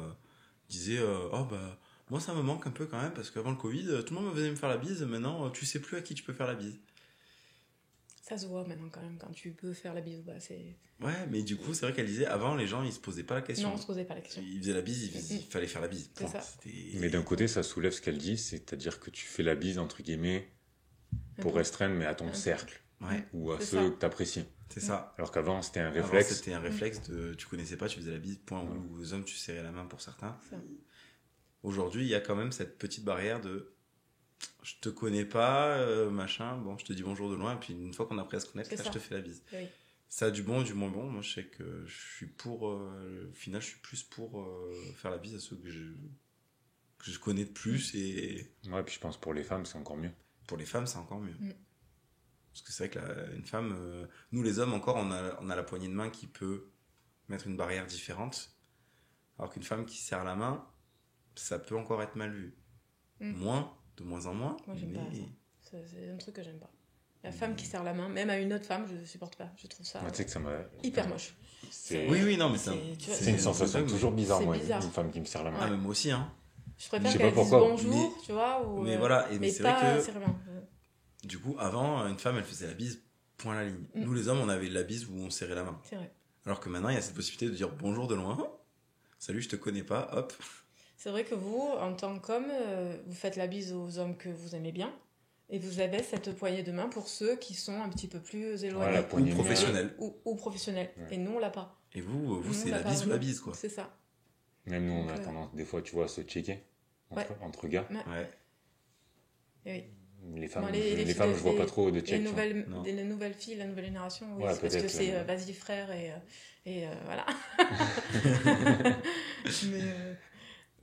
[SPEAKER 4] disait oh bah moi ça me manque un peu quand même, parce qu'avant le Covid tout le monde venait me faire la bise, maintenant tu sais plus à qui tu peux faire la bise.
[SPEAKER 3] Ça se voit maintenant quand même, quand tu peux faire la bise, bah c'est...
[SPEAKER 4] Ouais, mais du coup c'est vrai qu'elle disait avant les gens ils se posaient pas la question.
[SPEAKER 3] Non, on se posait pas la question.
[SPEAKER 4] Ils faisaient la bise, il fallait faire la bise.
[SPEAKER 3] C'est ça.
[SPEAKER 1] Mais d'un côté ça soulève ce qu'elle dit, c'est-à-dire que tu fais la bise entre guillemets pour restreindre, mais à ton cercle.
[SPEAKER 4] Ouais.
[SPEAKER 1] Ou à ceux que t'apprécies.
[SPEAKER 4] C'est ça.
[SPEAKER 1] Alors qu'avant, c'était un réflexe.
[SPEAKER 4] Avant, c'était un réflexe de tu connaissais pas, tu faisais la bise, point. Ou aux hommes, tu serrais la main pour certains. Aujourd'hui, il y a quand même cette petite barrière de je te connais pas, machin, bon, je te dis bonjour de loin, et puis une fois qu'on a appris à se connaître, là, je te fais la bise. Oui. Ça a du bon et du moins bon. Moi, je sais que je suis pour, au final, je suis plus pour faire la bise à ceux que je connais de plus. Et...
[SPEAKER 1] Ouais, puis je pense pour les femmes, c'est encore mieux.
[SPEAKER 4] Pour les femmes, c'est encore mieux. Parce que c'est vrai qu'une femme, nous les hommes encore, on a la poignée de main qui peut mettre une barrière différente, alors qu'une femme qui serre la main, ça peut encore être mal vu. Moins, de moins en moins.
[SPEAKER 3] Moi, j'aime pas ça. C'est un truc que j'aime pas. La femme qui serre la main, même à une autre femme, je supporte pas. Je trouve ça
[SPEAKER 1] tu sais que ça m'a...
[SPEAKER 3] hyper moche.
[SPEAKER 4] Oui, non, mais
[SPEAKER 1] c'est une sensation toujours bizarre, moi,
[SPEAKER 3] bizarre.
[SPEAKER 1] Une femme qui me serre la main.
[SPEAKER 4] Ah, mais moi aussi, hein.
[SPEAKER 3] Je préfère qu'elle dise bonjour, tu vois.
[SPEAKER 4] Mais voilà, mais c'est vrai que...
[SPEAKER 3] serrer la main.
[SPEAKER 4] Du coup, avant, une femme, elle faisait la bise, point à la ligne. Nous, les hommes, on avait la bise où on serrait la main.
[SPEAKER 3] C'est vrai.
[SPEAKER 4] Alors que maintenant, il y a cette possibilité de dire bonjour de loin. Salut, je te connais pas, hop.
[SPEAKER 3] C'est vrai que vous, en tant qu'homme, vous faites la bise aux hommes que vous aimez bien. Et vous avez cette poignée de main pour ceux qui sont un petit peu plus éloignés.
[SPEAKER 4] Ou professionnels.
[SPEAKER 3] Ou professionnels. Ouais. Et nous, on l'a pas.
[SPEAKER 4] Et vous c'est la bise ou la bise, quoi.
[SPEAKER 3] C'est ça.
[SPEAKER 1] Même nous, on a tendance, des fois, tu vois, à se checker entre gars.
[SPEAKER 4] Ouais.
[SPEAKER 3] Et oui.
[SPEAKER 1] Les femmes, les femmes, je vois pas trop de check.
[SPEAKER 3] Les nouvelles filles, la nouvelle génération, oui, c'est parce que c'est vas-y frère et voilà.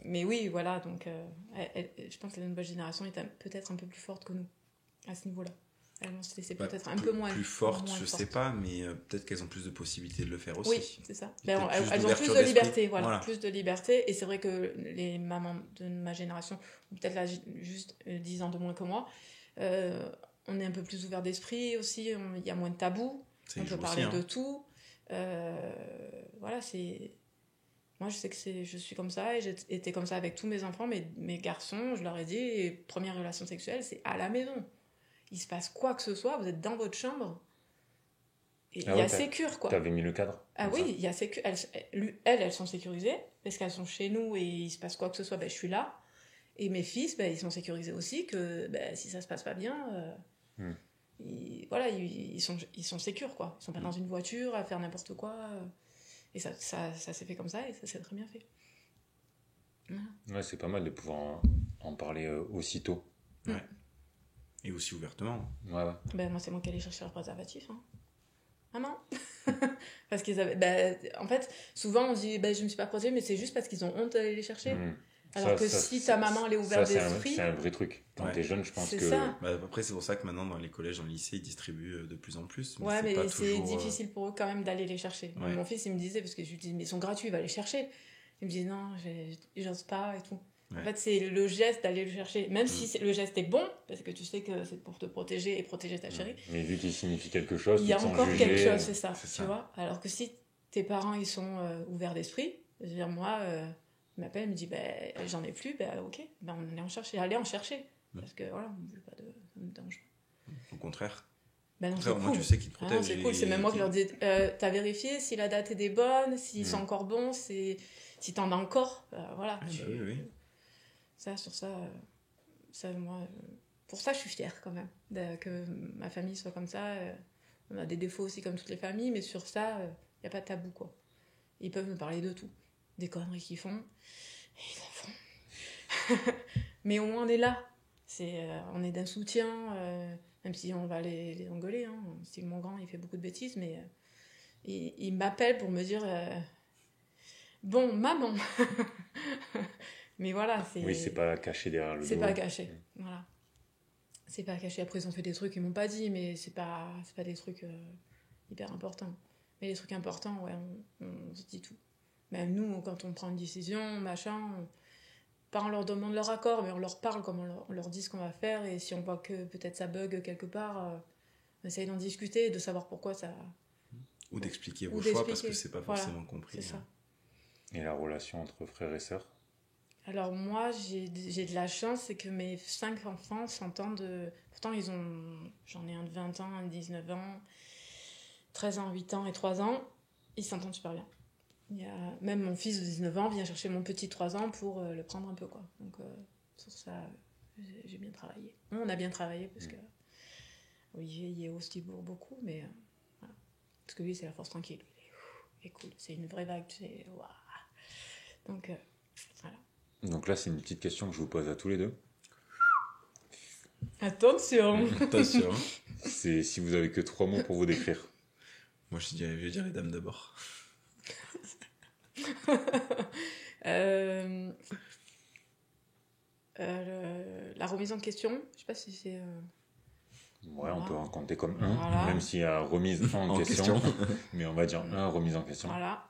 [SPEAKER 3] mais oui, voilà, donc je pense que la nouvelle génération est peut-être un peu plus forte que nous à ce niveau-là. C'est peut-être un peu moins
[SPEAKER 4] plus forte, je sais pas, mais peut-être qu'elles ont plus de possibilités de le faire aussi.
[SPEAKER 3] Oui, c'est ça. Elles ont plus de liberté, voilà, plus de liberté. Et c'est vrai que les mamans de ma génération, peut-être là juste 10 ans de moins que moi, on est un peu plus ouvert d'esprit aussi. Il y a moins de tabous. On peut parler de tout. Voilà, c'est. Moi, je sais que je suis comme ça et j'ai été comme ça avec tous mes enfants, mes garçons. Je leur ai dit, première relation sexuelle, c'est à la maison. Il se passe quoi que ce soit, vous êtes dans votre chambre. Et il y a sécure, quoi.
[SPEAKER 1] T'avais mis le cadre.
[SPEAKER 3] Ah oui, il y a sécure. Elles sont sécurisées, parce qu'elles sont chez nous et il se passe quoi que ce soit, je suis là. Et mes fils, ils sont sécurisés aussi, que si ça se passe pas bien, ils sont sécures, quoi. Ils sont pas dans une voiture à faire n'importe quoi. Et ça s'est fait comme ça et ça s'est très bien fait. Voilà.
[SPEAKER 1] Ouais, c'est pas mal de pouvoir en parler aussitôt.
[SPEAKER 4] Ouais. Et aussi ouvertement.
[SPEAKER 1] Ouais.
[SPEAKER 3] Moi, c'est moi qui allais chercher leur préservatif. Hein. Maman. Parce qu'ils avaient... en fait, souvent, on se dit, je me suis pas protégée, mais c'est juste parce qu'ils ont honte d'aller les chercher. Alors si ta maman, elle est ouverte d'esprit...
[SPEAKER 1] C'est un vrai truc. Quand t'es jeune, je pense que...
[SPEAKER 3] Ça.
[SPEAKER 4] Après, c'est pour ça que maintenant, dans les collèges, dans les lycées, ils distribuent de plus en plus.
[SPEAKER 3] Mais c'est difficile pour eux quand même d'aller les chercher. Ouais. Mon fils, il me disait, parce que je lui dis, mais ils sont gratuits, va les chercher. Il me dit, non, j'ose pas et tout. Ouais. En fait, c'est le geste d'aller le chercher. Même si le geste est bon, parce que tu sais que c'est pour te protéger et protéger ta chérie.
[SPEAKER 1] Mais vu qu'il signifie quelque chose,
[SPEAKER 3] il y a encore quelque chose, c'est ça. Vois. Alors que si tes parents, ils sont ouverts d'esprit, je veux dire, moi, il m'appelle, il me dit, j'en ai plus, ok, on est en chercher. Allez en chercher. Parce que voilà, on ne veut pas de danger.
[SPEAKER 4] Au contraire.
[SPEAKER 3] Non,
[SPEAKER 4] c'est cool. Moi, tu sais qu'ils te protègent.
[SPEAKER 3] C'est cool, c'est même moi qui leur dis, t'as vérifié si la date est des bonnes, s'ils sont encore bons, si t'en as encore, voilà.
[SPEAKER 4] Oui.
[SPEAKER 3] Sur ça moi, pour ça je suis fière quand même que ma famille soit comme ça. On a des défauts aussi comme toutes les familles, mais sur ça il n'y a pas de tabou, quoi. Ils peuvent me parler de tout, des conneries qu'ils font et ils en font. Mais au moins on est là, on est d'un soutien, même si on va les engueuler, hein. Si mon grand il fait beaucoup de bêtises, mais il m'appelle pour me dire bon maman. Mais voilà,
[SPEAKER 1] c'est pas caché derrière le dos.
[SPEAKER 3] C'est pas caché, voilà. C'est pas caché. Après, ils ont fait des trucs qu'ils m'ont pas dit, mais c'est pas des trucs hyper importants. Mais les trucs importants, on se dit tout. Même nous, quand on prend une décision, pas on leur demande leur accord, mais on leur parle, comme on leur dit ce qu'on va faire, et si on voit que peut-être ça bug quelque part, on essaye d'en discuter, de savoir pourquoi ça...
[SPEAKER 4] Ou d'expliquer vos choix, parce que c'est pas forcément compris.
[SPEAKER 3] C'est ça.
[SPEAKER 1] Et la relation entre frères et sœurs?
[SPEAKER 3] Alors moi, j'ai de la chance, c'est que mes 5 enfants s'entendent... Pourtant, j'en ai un de 20 ans, un de 19 ans, 13 ans, 8 ans et 3 ans. Ils s'entendent super bien. Même mon fils de 19 ans vient chercher mon petit de 3 ans pour le prendre un peu, quoi. Donc, sur ça, j'ai bien travaillé. On a bien travaillé, parce que Olivier y est aussi pour beaucoup, mais voilà. Parce que lui, c'est la force tranquille. Il est cool. C'est une vraie vague, tu sais. Waouh. Donc, voilà.
[SPEAKER 1] Donc là, c'est une petite question que je vous pose à tous les deux.
[SPEAKER 3] Attention.
[SPEAKER 1] C'est si vous avez que 3 mots pour vous décrire.
[SPEAKER 4] Moi, je vais dire les dames d'abord.
[SPEAKER 3] La remise en question, je sais pas si c'est...
[SPEAKER 1] Ouais, on peut en compter comme un, même s'il y a remise en question. Mais on va dire remise en question.
[SPEAKER 3] Voilà.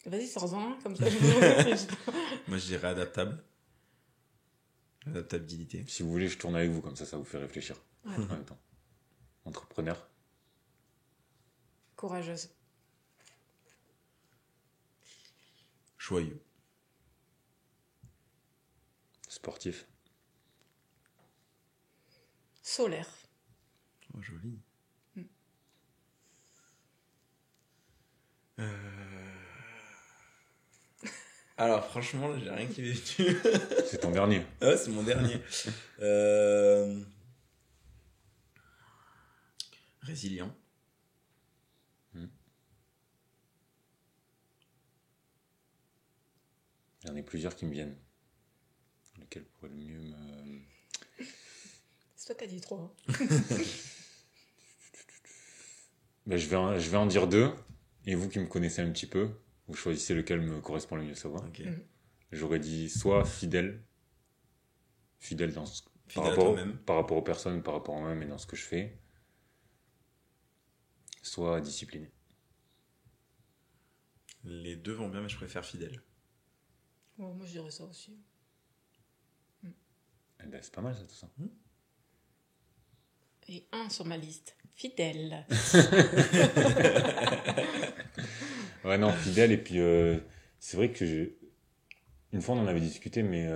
[SPEAKER 3] Vas-y, sors-en un, comme ça.
[SPEAKER 4] Moi, je dirais adaptable. Adaptabilité.
[SPEAKER 1] Si vous voulez, je tourne avec vous, comme ça vous fait réfléchir.
[SPEAKER 3] Ouais.
[SPEAKER 1] En même temps. Entrepreneur.
[SPEAKER 3] Courageuse.
[SPEAKER 4] Joyeux.
[SPEAKER 1] Sportif.
[SPEAKER 3] Solaire.
[SPEAKER 4] Oh, joli. Alors, franchement, j'ai rien qui m'est venu.
[SPEAKER 1] C'est ton dernier.
[SPEAKER 4] Ah, c'est mon dernier. Résilient.
[SPEAKER 1] Il y en a plusieurs qui me viennent. Lequel pourrait le mieux me...
[SPEAKER 3] C'est toi qui as dit 3.
[SPEAKER 1] Ben, je vais en dire 2. Et vous qui me connaissez un petit peu, vous choisissez lequel me correspond le mieux, ça va.
[SPEAKER 4] Ok.
[SPEAKER 1] J'aurais dit soit fidèle dans par rapport aux personnes, par rapport à moi-même et dans ce que je fais, soit discipliné.
[SPEAKER 4] Les deux vont bien, mais je préfère fidèle.
[SPEAKER 3] Ouais, moi, je dirais ça aussi.
[SPEAKER 1] Eh ben, c'est pas mal ça, tout ça.
[SPEAKER 3] Et 1 sur ma liste. Fidèle.
[SPEAKER 1] Ouais, non, fidèle. Et puis, c'est vrai que une fois, on en avait discuté, mais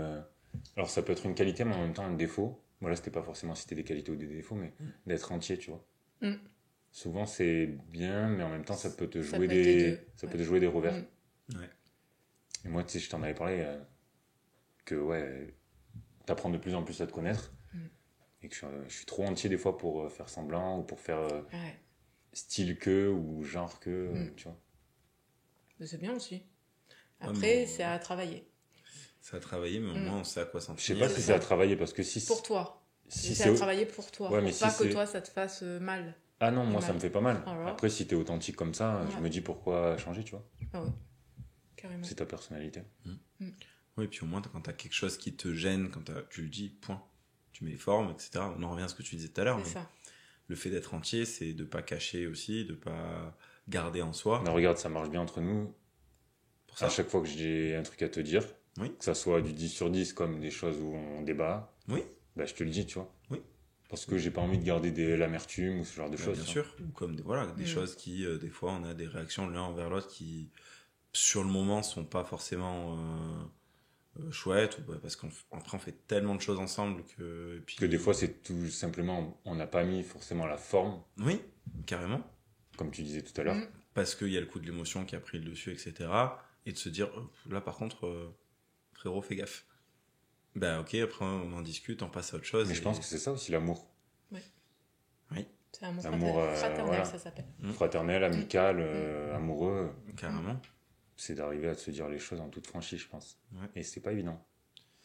[SPEAKER 1] alors ça peut être une qualité, mais en même temps un défaut. Voilà, c'était pas forcément citer des qualités ou des défauts, mais d'être entier, tu vois. Souvent, c'est bien, mais en même temps, ça peut te jouer peut te jouer des revers.
[SPEAKER 4] Ouais.
[SPEAKER 1] Et moi, tu sais, je t'en avais parlé que, ouais, t'apprends de plus en plus à te connaître. Et que je suis trop entier des fois pour faire semblant ou pour faire style que ou genre que, tu vois.
[SPEAKER 3] Mais c'est bien aussi. Après, c'est à travailler.
[SPEAKER 4] C'est à travailler, mais au moins on sait à quoi s'en
[SPEAKER 1] Je sais
[SPEAKER 4] tenir.
[SPEAKER 1] pas si c'est à travailler parce que si...
[SPEAKER 3] Pour toi.
[SPEAKER 1] Si
[SPEAKER 3] c'est à travailler pour toi.
[SPEAKER 1] Ouais, mais
[SPEAKER 3] pas
[SPEAKER 1] si
[SPEAKER 3] que toi, ça te fasse mal.
[SPEAKER 1] Ah non, moi ça me fait pas mal.
[SPEAKER 3] Alors.
[SPEAKER 1] Après, si t'es authentique comme ça, je me dis pourquoi changer, tu vois.
[SPEAKER 3] Ah ouais, carrément.
[SPEAKER 1] C'est ta personnalité.
[SPEAKER 4] Oui, puis au moins quand t'as quelque chose qui te gêne, tu le dis, point. Tu mets les formes, etc. On en revient à ce que tu disais tout à l'heure.
[SPEAKER 3] C'est ça.
[SPEAKER 4] Le fait d'être entier, c'est de pas cacher aussi, de pas garder en soi.
[SPEAKER 1] Mais regarde, ça marche bien entre nous.
[SPEAKER 4] Pour ça.
[SPEAKER 1] À chaque fois que j'ai un truc à te dire,
[SPEAKER 4] oui.
[SPEAKER 1] Que ça soit du 10 sur 10 comme des choses où on débat,
[SPEAKER 4] oui.
[SPEAKER 1] Bah, je te le dis, tu vois.
[SPEAKER 4] Oui.
[SPEAKER 1] Parce que j'ai pas envie de garder l'amertume ou ce genre de choses.
[SPEAKER 4] Bien sûr. Ou comme des choses qui, des fois, on a des réactions l'un envers l'autre qui, sur le moment, sont pas forcément chouettes, ou parce qu'après on fait tellement de choses ensemble
[SPEAKER 1] que des fois c'est tout simplement on n'a pas mis forcément la forme.
[SPEAKER 4] Oui, carrément.
[SPEAKER 1] Comme tu disais tout à l'heure.
[SPEAKER 4] Parce qu'il y a le coup de l'émotion qui a pris le dessus, etc. Et de se dire, là par contre, frérot, fais gaffe. Ben ok, après on en discute, on passe à autre chose.
[SPEAKER 1] Mais je pense que c'est ça aussi l'amour.
[SPEAKER 3] Oui.
[SPEAKER 4] Oui.
[SPEAKER 3] C'est un amour fraternel, voilà. Ça s'appelle.
[SPEAKER 1] Fraternel, amical, amoureux.
[SPEAKER 4] Carrément.
[SPEAKER 1] C'est d'arriver à se dire les choses en toute franchise, je pense.
[SPEAKER 4] Ouais.
[SPEAKER 1] Et c'est pas évident.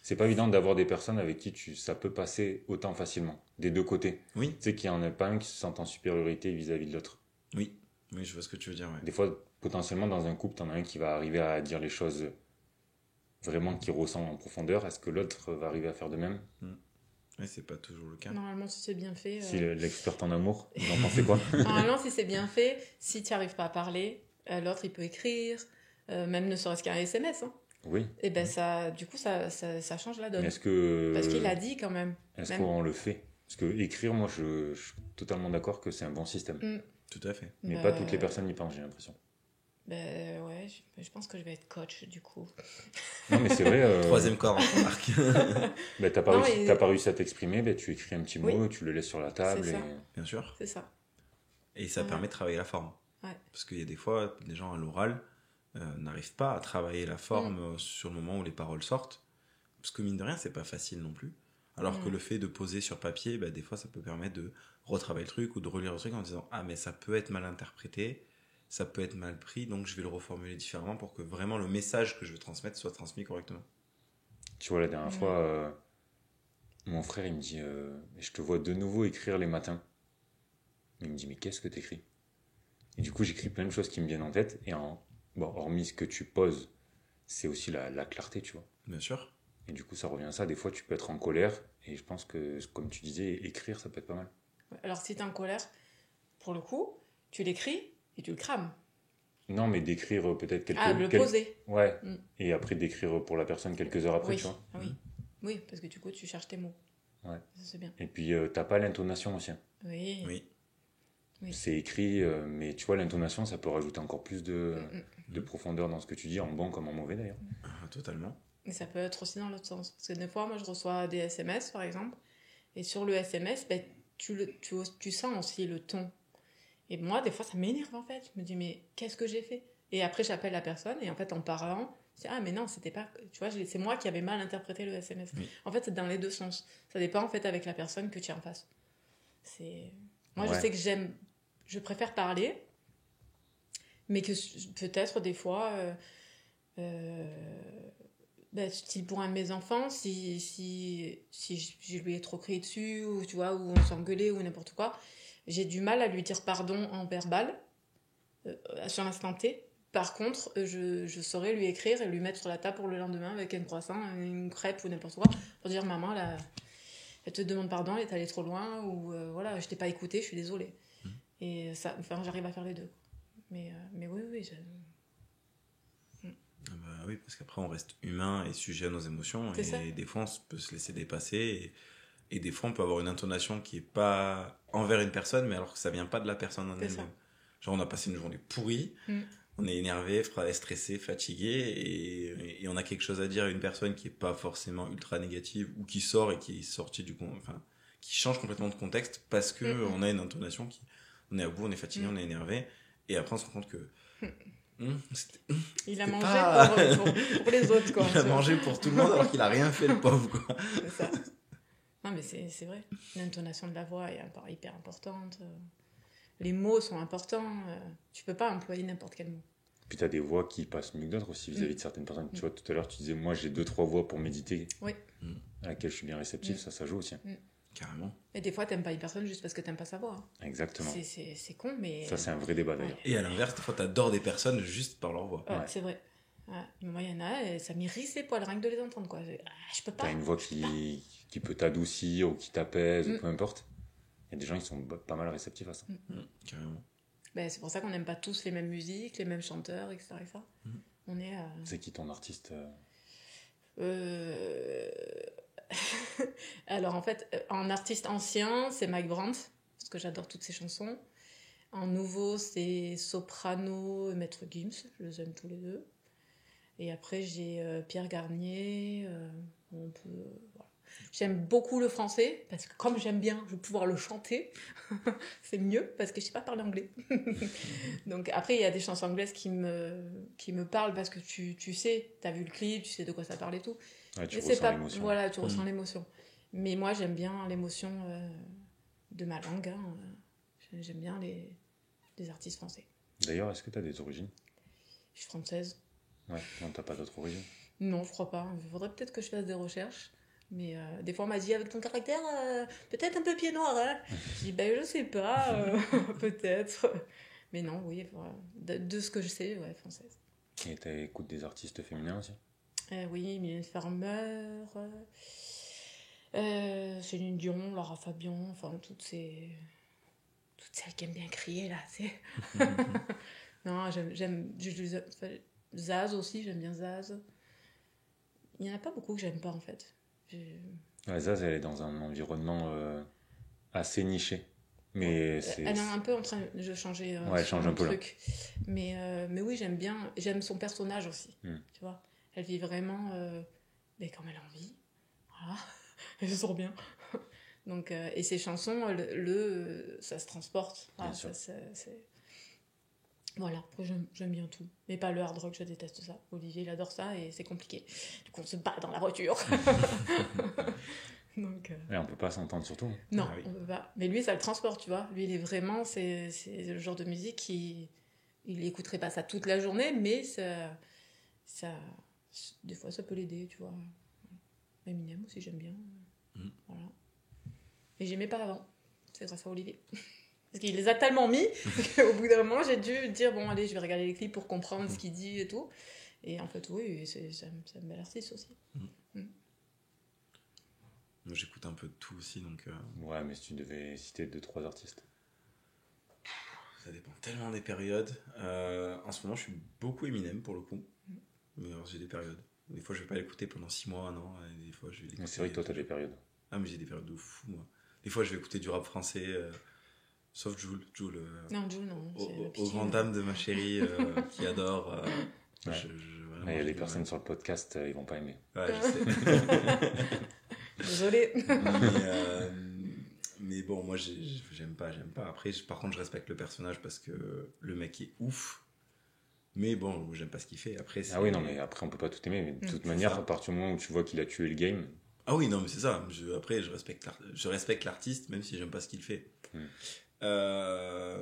[SPEAKER 1] C'est pas évident d'avoir des personnes avec qui ça peut passer autant facilement, des deux côtés.
[SPEAKER 4] Oui.
[SPEAKER 1] Tu sais qu'il y en a pas un qui se sent en supériorité vis-à-vis de l'autre.
[SPEAKER 4] Oui. Oui, je vois ce que tu veux dire. Ouais.
[SPEAKER 1] Des fois, potentiellement, dans un couple, t'en as un qui va arriver à dire les choses vraiment qu'il ressent en profondeur. Est-ce que l'autre va arriver à faire de même ?
[SPEAKER 4] Oui, c'est pas toujours le cas.
[SPEAKER 3] Normalement, si c'est bien fait...
[SPEAKER 1] Si l'experte en amour, vous en pensez quoi ?
[SPEAKER 3] Normalement, si c'est bien fait, si tu n'y arrives pas à parler, l'autre, il peut écrire, même ne serait-ce qu'un SMS. Hein.
[SPEAKER 1] Oui.
[SPEAKER 3] Et ben ça, du coup, ça change la donne.
[SPEAKER 1] Mais est-ce que...
[SPEAKER 3] Parce qu'il a dit quand même.
[SPEAKER 1] Est-ce qu'on le fait ? Parce que écrire, moi, je suis totalement d'accord que c'est un bon système.
[SPEAKER 4] Tout à fait.
[SPEAKER 1] Mais pas toutes les personnes y pensent, j'ai l'impression.
[SPEAKER 3] Ben ouais, je pense que je vais être coach, du coup.
[SPEAKER 1] Non, mais c'est vrai...
[SPEAKER 4] Troisième corps, hein, Marc.
[SPEAKER 1] Ben, t'as pas réussi à t'exprimer, ben, tu écris un petit mot, tu le laisses sur la table.
[SPEAKER 3] C'est ça.
[SPEAKER 4] Bien sûr.
[SPEAKER 3] C'est ça.
[SPEAKER 4] Et ça permet de travailler la forme.
[SPEAKER 3] Ouais.
[SPEAKER 4] Parce qu'il y a des fois, les gens à l'oral n'arrivent pas à travailler la forme sur le moment où les paroles sortent. Parce que mine de rien, c'est pas facile non plus. Alors que le fait de poser sur papier, des fois, ça peut permettre de retravailler le truc ou de relire le truc en disant « Ah, mais ça peut être mal interprété, ça peut être mal pris, donc je vais le reformuler différemment pour que vraiment le message que je veux transmettre soit transmis correctement. »
[SPEAKER 1] Tu vois, la dernière fois, mon frère, il me dit « Je te vois de nouveau écrire les matins. » Il me dit « Mais qu'est-ce que t'écris ?» Et du coup, j'écris plein de choses qui me viennent en tête. Et hormis ce que tu poses, c'est aussi la clarté, tu vois.
[SPEAKER 4] Bien sûr.
[SPEAKER 1] Et du coup, ça revient à ça. Des fois, tu peux être en colère. Et je pense que, comme tu disais, écrire, ça peut être pas mal.
[SPEAKER 3] Alors, si t'es en colère, pour le coup, tu l'écris et tu le crames.
[SPEAKER 1] Non, mais d'écrire peut-être quelques...
[SPEAKER 3] le poser.
[SPEAKER 1] Ouais, et après d'écrire pour la personne quelques heures après,
[SPEAKER 3] oui.
[SPEAKER 1] tu vois.
[SPEAKER 3] Ah, oui. Oui, parce que du coup, tu cherches tes mots.
[SPEAKER 1] Ouais.
[SPEAKER 3] Ça, c'est bien.
[SPEAKER 1] Et puis, t'as pas l'intonation aussi.
[SPEAKER 3] Oui.
[SPEAKER 1] C'est écrit, mais tu vois, l'intonation, ça peut rajouter encore plus de profondeur dans ce que tu dis, en bon comme en mauvais d'ailleurs.
[SPEAKER 4] Totalement.
[SPEAKER 3] Et ça peut être aussi dans l'autre sens. Parce que des fois, moi, je reçois des SMS, par exemple, et sur le SMS, ben, tu sens aussi le ton. Et moi, des fois, ça m'énerve, en fait. Je me dis, mais qu'est-ce que j'ai fait? Et après, j'appelle la personne, et en fait, en parlant, je dis, ah, mais non, c'était pas... Tu vois, c'est moi qui avais mal interprété le SMS. Oui. En fait, c'est dans les deux sens. Ça dépend, en fait, avec la personne que tu es en face. Moi, je sais que je préfère parler, mais que peut-être, des fois... si pour un de mes enfants, si je lui ai trop crié dessus, ou tu vois, ou on s'est engueulé, ou n'importe quoi, j'ai du mal à lui dire pardon en verbal, sur l'instant T. Par contre, je saurais lui écrire et lui mettre sur la table pour le lendemain avec un croissant, une crêpe ou n'importe quoi, pour dire maman, là, elle te demande pardon, elle est allée trop loin, ou voilà, je t'ai pas écouté, je suis désolée. Et ça, enfin, j'arrive à faire les deux. Mais oui,
[SPEAKER 4] oui, parce qu'après on reste humain et sujet à nos émotions, et ça. Des fois on peut se laisser dépasser, et des fois on peut avoir une intonation qui est pas envers une personne, mais alors que ça vient pas de la personne en elle-même. Genre on a passé une journée pourrie, on est énervé, stressé, fatigué, et on a quelque chose à dire à une personne qui est pas forcément ultra négative, ou qui sort et qui est sortie qui change complètement de contexte, parce que on a une intonation on est à bout, on est fatigué, on est énervé, et après on se rend compte que
[SPEAKER 3] il a mangé pour les autres, quoi.
[SPEAKER 4] Il a mangé pour tout le monde alors qu'il a rien fait, le pauvre, quoi.
[SPEAKER 3] C'est ça. Non, mais c'est vrai. L'intonation de la voix est hyper importante. Les mots sont importants. Tu peux pas employer n'importe quel mot.
[SPEAKER 1] Puis tu as des voix qui passent mieux que d'autres aussi vis-à-vis de certaines personnes. Tu vois, tout à l'heure, tu disais, moi, j'ai 2-3 voix pour méditer.
[SPEAKER 3] Oui.
[SPEAKER 1] À laquelle je suis bien réceptif, ça joue aussi.
[SPEAKER 4] Carrément.
[SPEAKER 3] Et des fois, t'aimes pas une personne juste parce que t'aimes pas sa voix.
[SPEAKER 1] Exactement.
[SPEAKER 3] C'est con, mais...
[SPEAKER 1] Ça, c'est un vrai débat, d'ailleurs.
[SPEAKER 4] Et à l'inverse, des fois, t'adores des personnes juste par leur voix.
[SPEAKER 3] C'est vrai. Ouais. Moi, il y en a, et ça m'irrisse les poils, rien que de les entendre, quoi. Je peux pas.
[SPEAKER 1] T'as une voix qui peut t'adoucir, ou qui t'apaise, ou peu importe. Il y a des gens qui sont pas mal réceptifs à ça.
[SPEAKER 4] Carrément.
[SPEAKER 3] C'est pour ça qu'on n'aime pas tous les mêmes musiques, les mêmes chanteurs, etc. On est...
[SPEAKER 1] C'est qui ton artiste
[SPEAKER 3] Alors en fait, en artiste ancien, c'est Mike Brandt, parce que j'adore toutes ses chansons. En nouveau, c'est Soprano et Maître Gims, je les aime tous les deux. Et après, j'ai Pierre Garnier. Voilà. J'aime beaucoup le français, parce que comme j'aime bien, je vais pouvoir le chanter. C'est mieux, parce que je ne sais pas parler anglais. Donc après, il y a des chansons anglaises qui me parlent, parce que tu sais, tu as vu le clip, tu sais de quoi ça parle et tout.
[SPEAKER 1] Ouais, tu ressens l'émotion.
[SPEAKER 3] Voilà, tu ressens l'émotion. Mais moi, j'aime bien l'émotion de ma langue. J'aime bien les artistes français.
[SPEAKER 1] D'ailleurs, est-ce que tu as des origines ?
[SPEAKER 3] Je suis française.
[SPEAKER 1] Ouais, non, t'as pas d'autres origines ?
[SPEAKER 3] Non, je crois pas. Il faudrait peut-être que je fasse des recherches. Mais des fois, on m'a dit, avec ton caractère, peut-être un peu pied noir. Hein. Je dis, je sais pas, peut-être. Mais non, oui, voilà. De ce que je sais, ouais, française.
[SPEAKER 1] Et t'écoutes des artistes féminins aussi ?
[SPEAKER 3] Oui, Mylène Farmer, Céline Dion, Lara Fabian, enfin toutes celles qui aiment bien crier là, tu sais. Non, j'aime Zaz aussi, j'aime bien Zaz. Il n'y en a pas beaucoup que j'aime pas en fait.
[SPEAKER 1] Ouais, Zaz, elle est dans un environnement assez niché. Mais
[SPEAKER 3] elle est un peu en train de changer
[SPEAKER 1] elle change un peu
[SPEAKER 3] truc. Mais oui, j'aime son personnage aussi, tu vois. Elle vit vraiment comme elle a envie. Voilà. Elle se sent bien. Donc, et ses chansons, ça se transporte. Voilà, voilà, après j'aime bien tout. Mais pas le hard rock, je déteste ça. Olivier, il adore ça et c'est compliqué. Du coup, on se bat dans la voiture. Donc,
[SPEAKER 1] Et on peut pas s'entendre surtout.
[SPEAKER 3] Non, on peut pas. Mais lui, ça le transporte, tu vois. Lui, il est vraiment... C'est le genre de musique qui... Il écouterait pas ça toute la journée, mais ça des fois, ça peut l'aider, tu vois. Eminem aussi, j'aime bien. Voilà. Et j'aimais pas avant. C'est grâce à Olivier. Parce qu'il les a tellement mis qu'au bout d'un moment, j'ai dû dire, bon, allez, je vais regarder les clips pour comprendre ce qu'il dit et tout. Et en fait, oui, c'est un bel artiste aussi.
[SPEAKER 4] Moi, j'écoute un peu de tout aussi, donc...
[SPEAKER 1] Ouais, mais si tu devais citer 2-3 artistes.
[SPEAKER 4] Ça dépend tellement des périodes. En ce moment, je suis beaucoup Eminem pour le coup. Mais alors, j'ai des périodes. Des fois, je vais pas l'écouter pendant 6 mois, un an. Et des fois, je vais l'écouter.
[SPEAKER 1] Mais c'est vrai que toi, t'as des périodes.
[SPEAKER 4] Ah, mais j'ai des périodes de fou, moi. Des fois, je vais écouter du rap français, sauf Jul.
[SPEAKER 3] Non, Jul, non.
[SPEAKER 4] Aux grandes dames de ma chérie qui adore.
[SPEAKER 1] Ouais. Il y a des personnes sur le podcast, ils vont pas aimer.
[SPEAKER 4] Ouais, je sais.
[SPEAKER 3] Désolé.
[SPEAKER 4] Mais bon, moi, j'aime pas. Après, par contre, je respecte le personnage parce que le mec est ouf. Mais bon, j'aime pas ce qu'il fait. Après,
[SPEAKER 1] oui, non, mais après, on peut pas tout aimer. Mais de toute manière, à partir du moment où tu vois qu'il a tué le game.
[SPEAKER 4] Ah oui, non, mais c'est ça. Après, je respecte l'artiste, même si j'aime pas ce qu'il fait.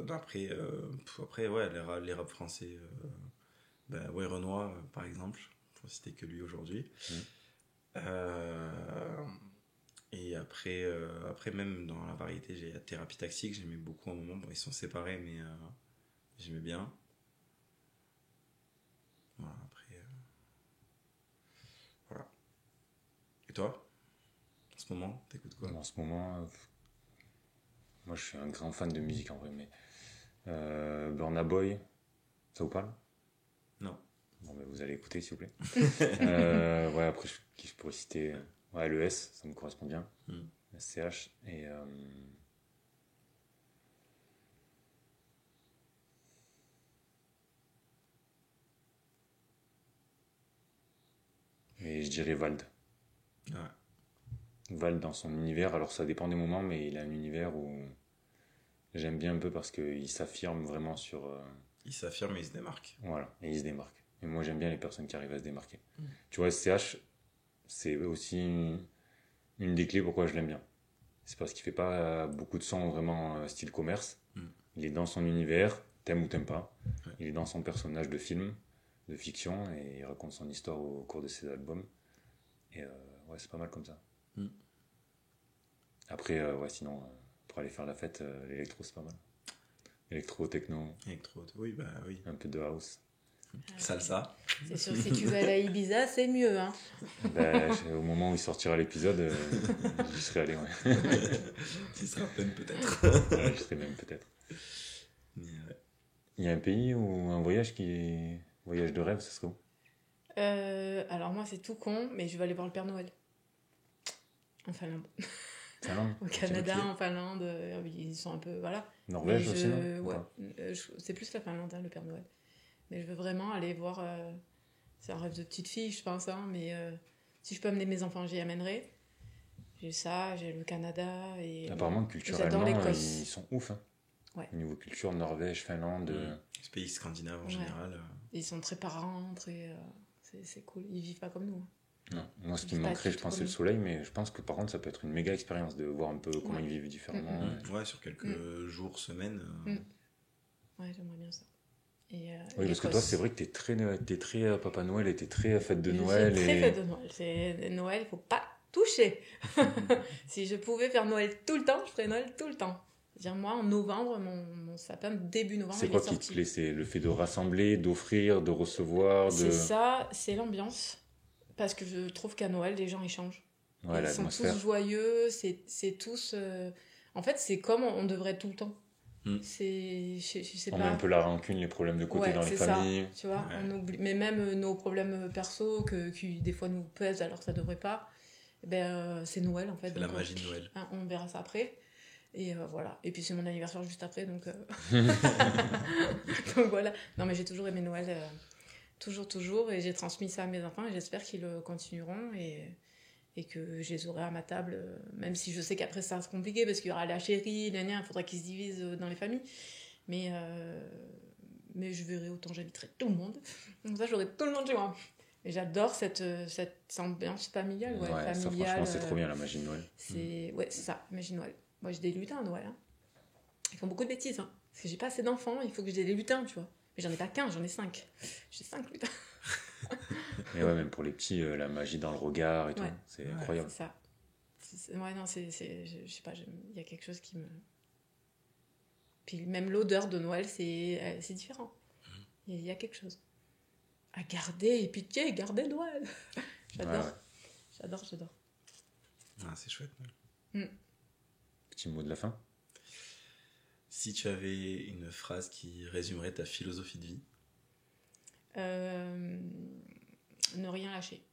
[SPEAKER 4] Après, ouais, les rap français. Ouais, Renoir, par exemple. Pour citer que lui aujourd'hui. Et après, même dans la variété, j'ai Thérapie Taxi que j'aimais beaucoup à un moment. Bon, ils sont séparés, mais j'aimais bien. Voilà, après. Voilà. Et toi, en ce moment, t'écoutes quoi ?
[SPEAKER 1] En ce moment, moi je suis un grand fan de musique en vrai, mais Burna Boy, ça vous parle ?
[SPEAKER 4] Non.
[SPEAKER 1] Bon, vous allez écouter s'il vous plaît. Ouais, après je pourrais citer LES, ça me correspond bien. SCH et je dirais Vald.
[SPEAKER 4] Ouais.
[SPEAKER 1] Vald dans son univers, alors ça dépend des moments, mais il a un univers où j'aime bien un peu parce qu'il s'affirme vraiment sur...
[SPEAKER 4] Il s'affirme et il se démarque.
[SPEAKER 1] Voilà, et il se démarque. Et moi j'aime bien les personnes qui arrivent à se démarquer. Tu vois, SCH, c'est aussi une des clés pourquoi je l'aime bien. C'est parce qu'il fait pas beaucoup de sons vraiment style commerce. Il est dans son univers, t'aimes ou t'aimes pas.
[SPEAKER 4] Ouais.
[SPEAKER 1] Il est dans son personnage de film, de fiction, et il raconte son histoire au cours de ses albums. Et ouais, c'est pas mal comme ça. Après, sinon, pour aller faire la fête, l'électro, c'est pas mal. Électro, techno.
[SPEAKER 4] Électro, oui, oui.
[SPEAKER 1] Un peu de house.
[SPEAKER 4] Salsa.
[SPEAKER 3] C'est sûr, si tu vas à Ibiza, c'est mieux. Hein.
[SPEAKER 1] Au moment où il sortira l'épisode, j'y serai allé. Ouais.
[SPEAKER 4] Tu seras peine peut-être.
[SPEAKER 1] Ouais, j'y serai même peut-être. Il y a un pays ou un voyage voyage de rêve, ça serait où ?
[SPEAKER 3] Alors moi, c'est tout con, mais je vais aller voir le Père Noël. En Finlande. Au Canada, en Finlande, ils sont un peu... Voilà.
[SPEAKER 1] Norvège aussi, non ?
[SPEAKER 3] Ouais, c'est plus la Finlande, le Père Noël. Mais je veux vraiment aller voir... c'est un rêve de petite fille, je pense, hein, mais si je peux amener mes enfants, j'y amènerai. J'ai ça, j'ai le Canada et...
[SPEAKER 1] Apparemment, culturellement, ils sont ouf. Hein.
[SPEAKER 3] Ouais.
[SPEAKER 1] Au niveau culture, Norvège, Finlande...
[SPEAKER 4] Les pays scandinaves en général.
[SPEAKER 3] Ils sont très parents, très... c'est cool. Ils vivent pas comme nous. Hein.
[SPEAKER 1] Non, moi ce qui me manquerait, je pense, c'est le soleil, mais je pense que par contre, ça peut être une méga expérience de voir un peu comment ils vivent différemment.
[SPEAKER 4] Ouais, sur quelques jours, semaines.
[SPEAKER 3] Ouais, j'aimerais bien ça. Et,
[SPEAKER 1] oui, parce que toi, c'est vrai que t'es très Papa Noël et t'es très fête de Noël.
[SPEAKER 3] Très fête de Noël. C'est Noël, il faut pas toucher. Si je pouvais faire Noël tout le temps, je ferais Noël tout le temps. C'est-à-dire, moi, en novembre, mon sapin, début novembre,
[SPEAKER 1] c'est quoi qui te plaît ? C'est le fait de rassembler, d'offrir, de recevoir
[SPEAKER 3] C'est ça, c'est l'ambiance. Parce que je trouve qu'à Noël, les gens échangent.
[SPEAKER 1] Ouais,
[SPEAKER 3] ils sont tous joyeux, c'est tous... En fait, c'est comme on devrait être tout le temps. C'est, je sais
[SPEAKER 1] on
[SPEAKER 3] pas.
[SPEAKER 1] met un peu la rancune, les problèmes de côté dans les familles.
[SPEAKER 3] Ça, tu vois, on oublie. Mais même nos problèmes perso, qui des fois nous pèsent alors que ça devrait pas, c'est Noël en fait.
[SPEAKER 4] C'est donc, la magie de Noël.
[SPEAKER 3] On verra ça après. Et voilà. Et puis c'est mon anniversaire juste après, donc... donc voilà. Non, mais j'ai toujours aimé Noël... Toujours, et j'ai transmis ça à mes enfants et j'espère qu'ils le continueront et que je les aurai à ma table, même si je sais qu'après ça sera compliqué parce qu'il y aura la chérie, il faudra qu'ils se divisent dans les familles, mais je verrai autant j'habiterai tout le monde, donc ça j'aurai tout le monde chez moi. Et j'adore cette ambiance familiale.
[SPEAKER 1] Familiale, ça franchement c'est trop bien la magie de Noël.
[SPEAKER 3] C'est ça, magie de Noël. Moi j'ai des lutins à Noël, hein. Ils font beaucoup de bêtises, hein. Parce que j'ai pas assez d'enfants, il faut que j'ai des lutins, tu vois. Mais j'en ai pas 15, j'en ai 5. J'ai 5 lutins.
[SPEAKER 1] Et ouais, même pour les petits, la magie dans le regard et tout, c'est incroyable.
[SPEAKER 3] C'est ça. Je sais pas, il y a quelque chose qui me... Puis même l'odeur de Noël, c'est différent. Il y a quelque chose. À garder, et pitié, garder Noël. J'adore. J'adore.
[SPEAKER 4] Ah, c'est chouette.
[SPEAKER 1] Petit mot de la fin.
[SPEAKER 4] Si tu avais une phrase qui résumerait ta philosophie de vie?
[SPEAKER 3] Ne rien lâcher.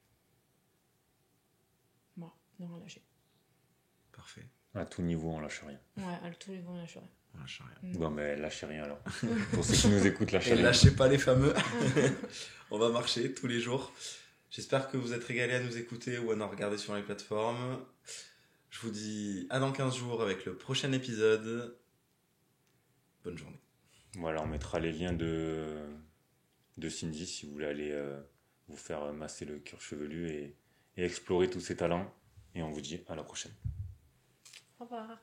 [SPEAKER 3] Moi, ne rien lâcher.
[SPEAKER 4] Parfait.
[SPEAKER 1] À tout niveau, on lâche rien.
[SPEAKER 3] Ouais, à tout niveau, on lâche rien.
[SPEAKER 4] On lâche rien.
[SPEAKER 1] Bon, mais lâchez rien alors. Pour ceux qui nous écoutent, lâchez
[SPEAKER 4] Et
[SPEAKER 1] rien.
[SPEAKER 4] lâchez pas les fameux. On va marcher tous les jours. J'espère que vous êtes régalés à nous écouter ou à nous regarder sur les plateformes. Je vous dis à dans 15 jours avec le prochain épisode. Bonne journée.
[SPEAKER 1] Voilà, on mettra les liens de Cindy si vous voulez aller vous faire masser le cuir chevelu et explorer tous ses talents. Et on vous dit à la prochaine.
[SPEAKER 3] Au revoir.